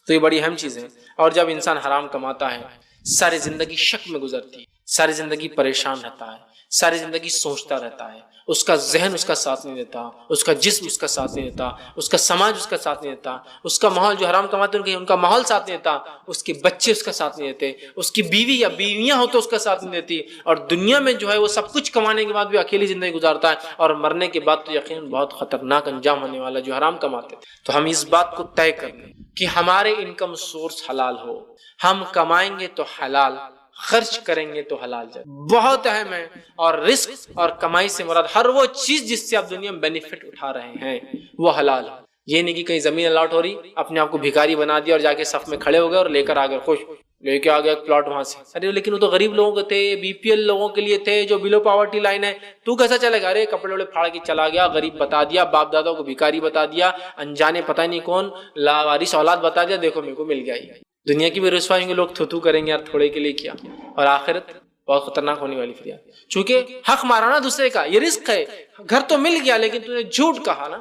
S1: تو یہ بڑی اہم چیز ہے۔ اور جب انسان حرام کماتا ہے ساری زندگی شک میں گزرتی ہے، ساری زندگی پریشان رہتا ہے، ساری زندگی سوچتا رہتا ہے، اس کا ذہن اس کا ساتھ نہیں دیتا، اس کا جسم اس کا ساتھ نہیں دیتا، اس کا سماج اس کا ساتھ نہیں دیتا، اس کا ماحول جو حرام کماتے ہیں ان کا ماحول ساتھ نہیں دیتا، اس کے بچے اس کا ساتھ نہیں دیتے، اس کی بیوی یا بیویاں ہو تو اس کا ساتھ نہیں دیتی، اور دنیا میں جو ہے وہ سب کچھ کمانے کے بعد بھی اکیلی زندگی گزارتا ہے، اور مرنے کے بعد تو یقیناً بہت خطرناک انجام ہونے والا جو حرام کماتے تھے۔ تو ہم اس بات کو طے کر لیں کہ ہمارے انکم سورس حلال ہو، ہم کمائیں گے تو حلال، خرچ کریں گے تو حلال جائے، بہت اہم ہے۔ اور رزق اور کمائی سے مراد ہر وہ چیز جس سے آپ دنیا میں بینیفٹ اٹھا رہے ہیں وہ حلال ہے۔ یہ نہیں کہ کہیں زمین الاٹ ہو رہی اپنے آپ کو بھکاری بنا دیا اور جا کے صف میں کھڑے ہو گئے اور لے کر آ گئے، خوش لے کے آ گیا ایک پلاٹ وہاں سے، ارے لیکن وہ تو غریب لوگوں کے تھے، بی پی ایل لوگوں کے لیے تھے جو بلو پاورٹی لائن ہے، تو کیسا چلے گا؟ ارے کپڑے وڑے پھاڑ کے چلا گیا، غریب بتا دیا، باپ دادا کو بھکاری بتا دیا، انجانے پتہ نہیں کون لاوارث اولاد بتا دیا، دیکھو میرے کو مل گیا ہی۔ دنیا کی بھی رسوائی ہوں گے لوگ، تھو کریں گے یار تھوڑے کے لیے کیا، اور آخرت بہت خطرناک ہونے والی فریاد، چونکہ حق مارا نا دوسرے کا، یہ رزق ہے، گھر تو مل گیا لیکن تو نے جھوٹ کہا نا۔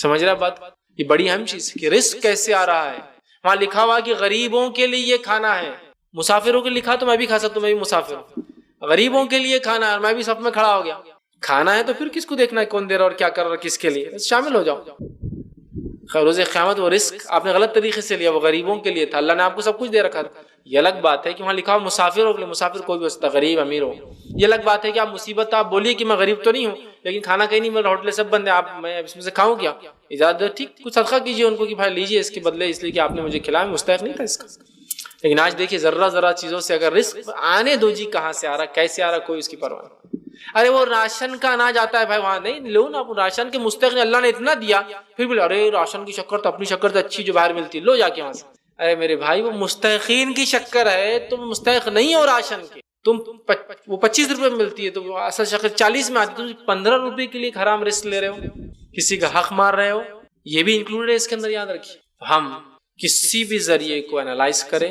S1: سمجھ رہا بات؟ یہ بڑی اہم چیز ہے کہ رزق کیسے آ رہا ہے۔ وہاں لکھا ہوا کہ غریبوں کے لیے یہ کھانا ہے، مسافروں کے لکھا تو میں بھی کھا سکتا ہوں، میں بھی مسافر ہوں، غریبوں کے لیے کھانا ہے اور میں بھی صف میں کھڑا ہو گیا۔ کھانا ہے تو پھر کس کو دیکھنا ہے کون دے رہا اور کیا کر رہا اور کس کے لیے، شامل ہو جاؤ۔ روز قیامت وہ رزق آپ نے غلط طریقے سے لیا، وہ غریبوں کے لیے تھا، اللہ نے آپ کو سب کچھ دے رکھا تھا۔ یہ الگ بات ہے کہ وہاں لکھا ہو مسافروں کے لیے، مسافر کوئی بھی ہو سکتا، غریب امیر ہو۔ یہ الگ بات ہے کہ آپ مصیبت آپ بولیے کہ میں غریب تو نہیں ہوں لیکن کھانا کہیں نہیں مل رہا، ہوٹلیں سب بند ہے، آپ میں اس میں سے کھاؤں کیا؟ اجازت ٹھیک، کچھ صدقہ کیجیے ان کو کہ بھائی لیجیے اس کے بدلے، اس لیے کہ آپ نے مجھے کھلایا، مستحق نہیں تھا اس کا۔ لیکن آج دیکھیے ذرہ چیزوں سے اگر رزق آنے دو جی، کہاں سے آ رہا کیسے آ رہا کوئی اس کی پرواہ نہیں۔ ارے وہ راشن کا اناج آتا ہے بھائی، وہاں نہیں لو نا، راشن کے مستحق اللہ نے اتنا دیا، پھر بھی ارے راشن کی شکر تو اپنی شکر تو اچھی جو باہر ملتی ہے، لو جا کے وہاں سے۔ ارے میرے بھائی وہ مستحقین کی شکر ہے، تم مستحق نہیں ہو راشن کے، تم وہ 25 روپے میں ملتی ہے تو اصل شکر 40 میں آتی، تم 15 روپے کے لیے حرام رزق لے رہے ہو، کسی کا حق مار رہے ہو، یہ بھی انکلوڈ ہے اس کے اندر، یاد رکھیے۔ ہم کسی بھی ذریعے کو انالائز کریں،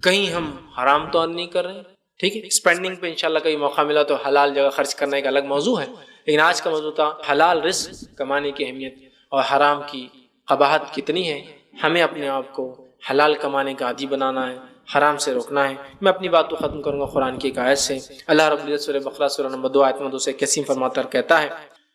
S1: کہیں ہم حرام تو نہیں کر رہے ہیں، ٹھیک ہے۔ اسپینڈنگ پہ انشاءاللہ کہیں موقع ملا تو حلال جگہ خرچ کرنے کا الگ موضوع ہے، لیکن آج کا موضوع تھا حلال رزق کمانے کی اہمیت اور حرام کی قباحت کتنی ہے۔ ہمیں اپنے آپ کو حلال کمانے کا عادی بنانا ہے، حرام سے روکنا ہے۔ میں اپنی بات کو ختم کروں گا قرآن کی ایک آیت سے۔ اللہ رب العزت سورہ بقرہ سورہ نمبر 2 آیت نمبر 2 سے قسم فرماتا ہے، کہتا ہے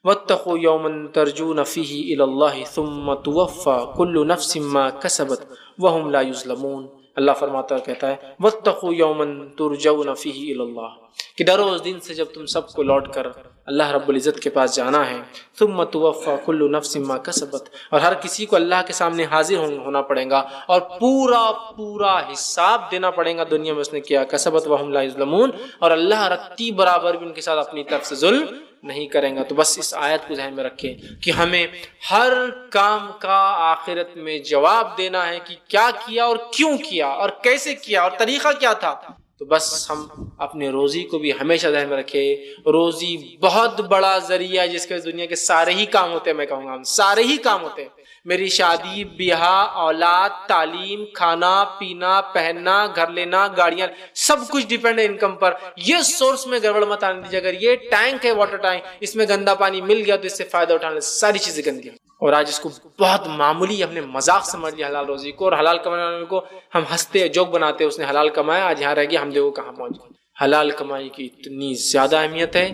S1: وَاتَّقُوا يَوْمًا تَرْجُونَ فِيهِ إِلَى اللَّهِ ثُمَّ تُوَفَّى كُلُّ نَفْسٍ مَا كَسَبَتْ وَهُمْ لَا يُظْلَمُونَ۔ اللہ فرماتا ہے، کہتا ہے وَاتَّقُوا يَوْمًا تُرْجَوْنَ فِيهِ إِلَى اللَّهِ، کہ ڈرو اس دن سے جب تم سب کو لوٹ کر اللہ رب العزت کے پاس جانا ہے۔ ثُمَّ تُوَفَّى كُلُّ نَفْسٍ مَا كَسَبَتْ، اور ہر کسی کو اللہ کے سامنے حاضر ہونا پڑے گا اور پورا حساب دینا پڑے گا دنیا میں اس نے کیا، کسبت وَهُمْ لَا يُظْلَمُونَ، اور اللہ رتی برابر بھی ان کے ساتھ اپنی طرف سے ظلم نہیں کریں گا۔ تو بس اس آیت کو ذہن میں رکھیں کہ ہمیں ہر کام کا آخرت میں جواب دینا ہے کہ کیا کیا اور کیوں کیا اور کیسے کیا اور طریقہ کیا تھا۔ تو بس ہم اپنے روزی کو بھی ہمیشہ ذہن میں رکھیں، روزی بہت بڑا ذریعہ جس کے دنیا کے سارے ہی کام ہوتے ہیں، میں کہوں گا سارے ہی کام ہوتے ہیں، میری شادی بیاہ اولاد تعلیم کھانا پینا پہننا گھر لینا گاڑیاں سب کچھ ڈیپینڈ ہے انکم پر۔ یہ سورس میں گڑبڑ مت آنے دیجیے، اگر یہ ٹینک ہے واٹر ٹینک اس میں گندا پانی مل گیا تو اس سے فائدہ اٹھانے ساری چیزیں گندی ہیں، اور آج اس کو بہت معمولی ہم نے مذاق سمجھ لیا حلال روزی کو، اور حلال کمانے والے کو ہم ہنستے جوک بناتے ہیں، اس نے حلال کمایا آج یہاں رہ گیا، ہم دیکھو کہاں پہنچ گئے۔ حلال کمائی کی اتنی زیادہ اہمیت ہے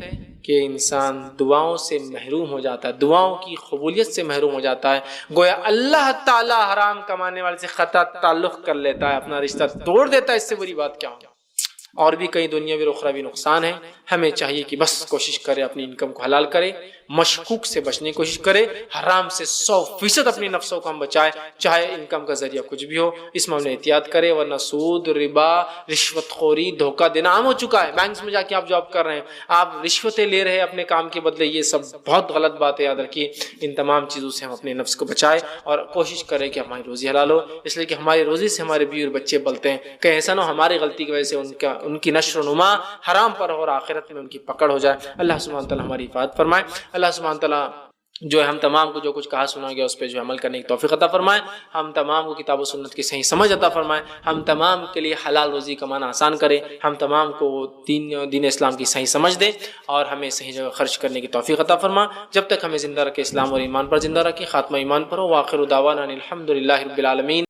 S1: کہ انسان دعاؤں سے محروم ہو جاتا ہے، دعاؤں کی قبولیت سے محروم ہو جاتا ہے، گویا اللہ تعالی حرام کمانے والے سے قطع تعلق کر لیتا ہے، اپنا رشتہ توڑ دیتا ہے۔ اس سے بری بات کیا ہو؟ اور بھی کئی دنیاوی اور اخروی نقصان ہیں۔ ہمیں چاہیے کہ بس کوشش کرے اپنی انکم کو حلال کرے، مشکوک سے بچنے کی کوشش کرے، حرام سے 100% اپنی نفسوں کو ہم بچائے، چاہے انکم کا ذریعہ کچھ بھی ہو، اس معاملے میں احتیاط کرے، ورنہ سود ربا رشوت خوری دھوکہ دینا عام ہو چکا ہے۔ بینکس میں جا کے آپ جاب کر رہے ہیں، آپ رشوتیں لے رہے ہیں اپنے کام کے بدلے، یہ سب بہت غلط بات ہے، یاد رکھیے۔ ان تمام چیزوں سے ہم اپنے نفس کو بچائے اور کوشش کریں کہ ہماری روزی حلال ہو، اس لیے کہ ہماری روزی سے ہمارے بیوی اور بچے پلتے ہیں، کہیں ایسا نہ ہو ہماری غلطی کی وجہ سے ان کی نشر و نما حرام پر ہو اور آخرت میں ان کی پکڑ ہو جائے۔ اللہ سبحانہ تعالیٰ ہماری حفاظت فرمائے۔ اللہ سبحانہ تعالیٰ جو ہے ہم تمام کو جو کچھ کہا سنا گیا اس پہ جو عمل کرنے کی توفیق عطا فرمائے، ہم تمام کو کتاب و سنت کی صحیح سمجھ عطا فرمائے، ہم تمام کے لیے حلال روزی کمانا آسان کرے، ہم تمام کو دین اسلام کی صحیح سمجھ دے اور ہمیں صحیح جگہ خرچ کرنے کی توفیق عطا فرما۔ جب تک ہمیں زندہ رکھے اسلام اور ایمان پر زندہ رکھے، خاتمہ ایمان پر ہو۔ وآخر دعوانا الحمد للہ رب العالمین۔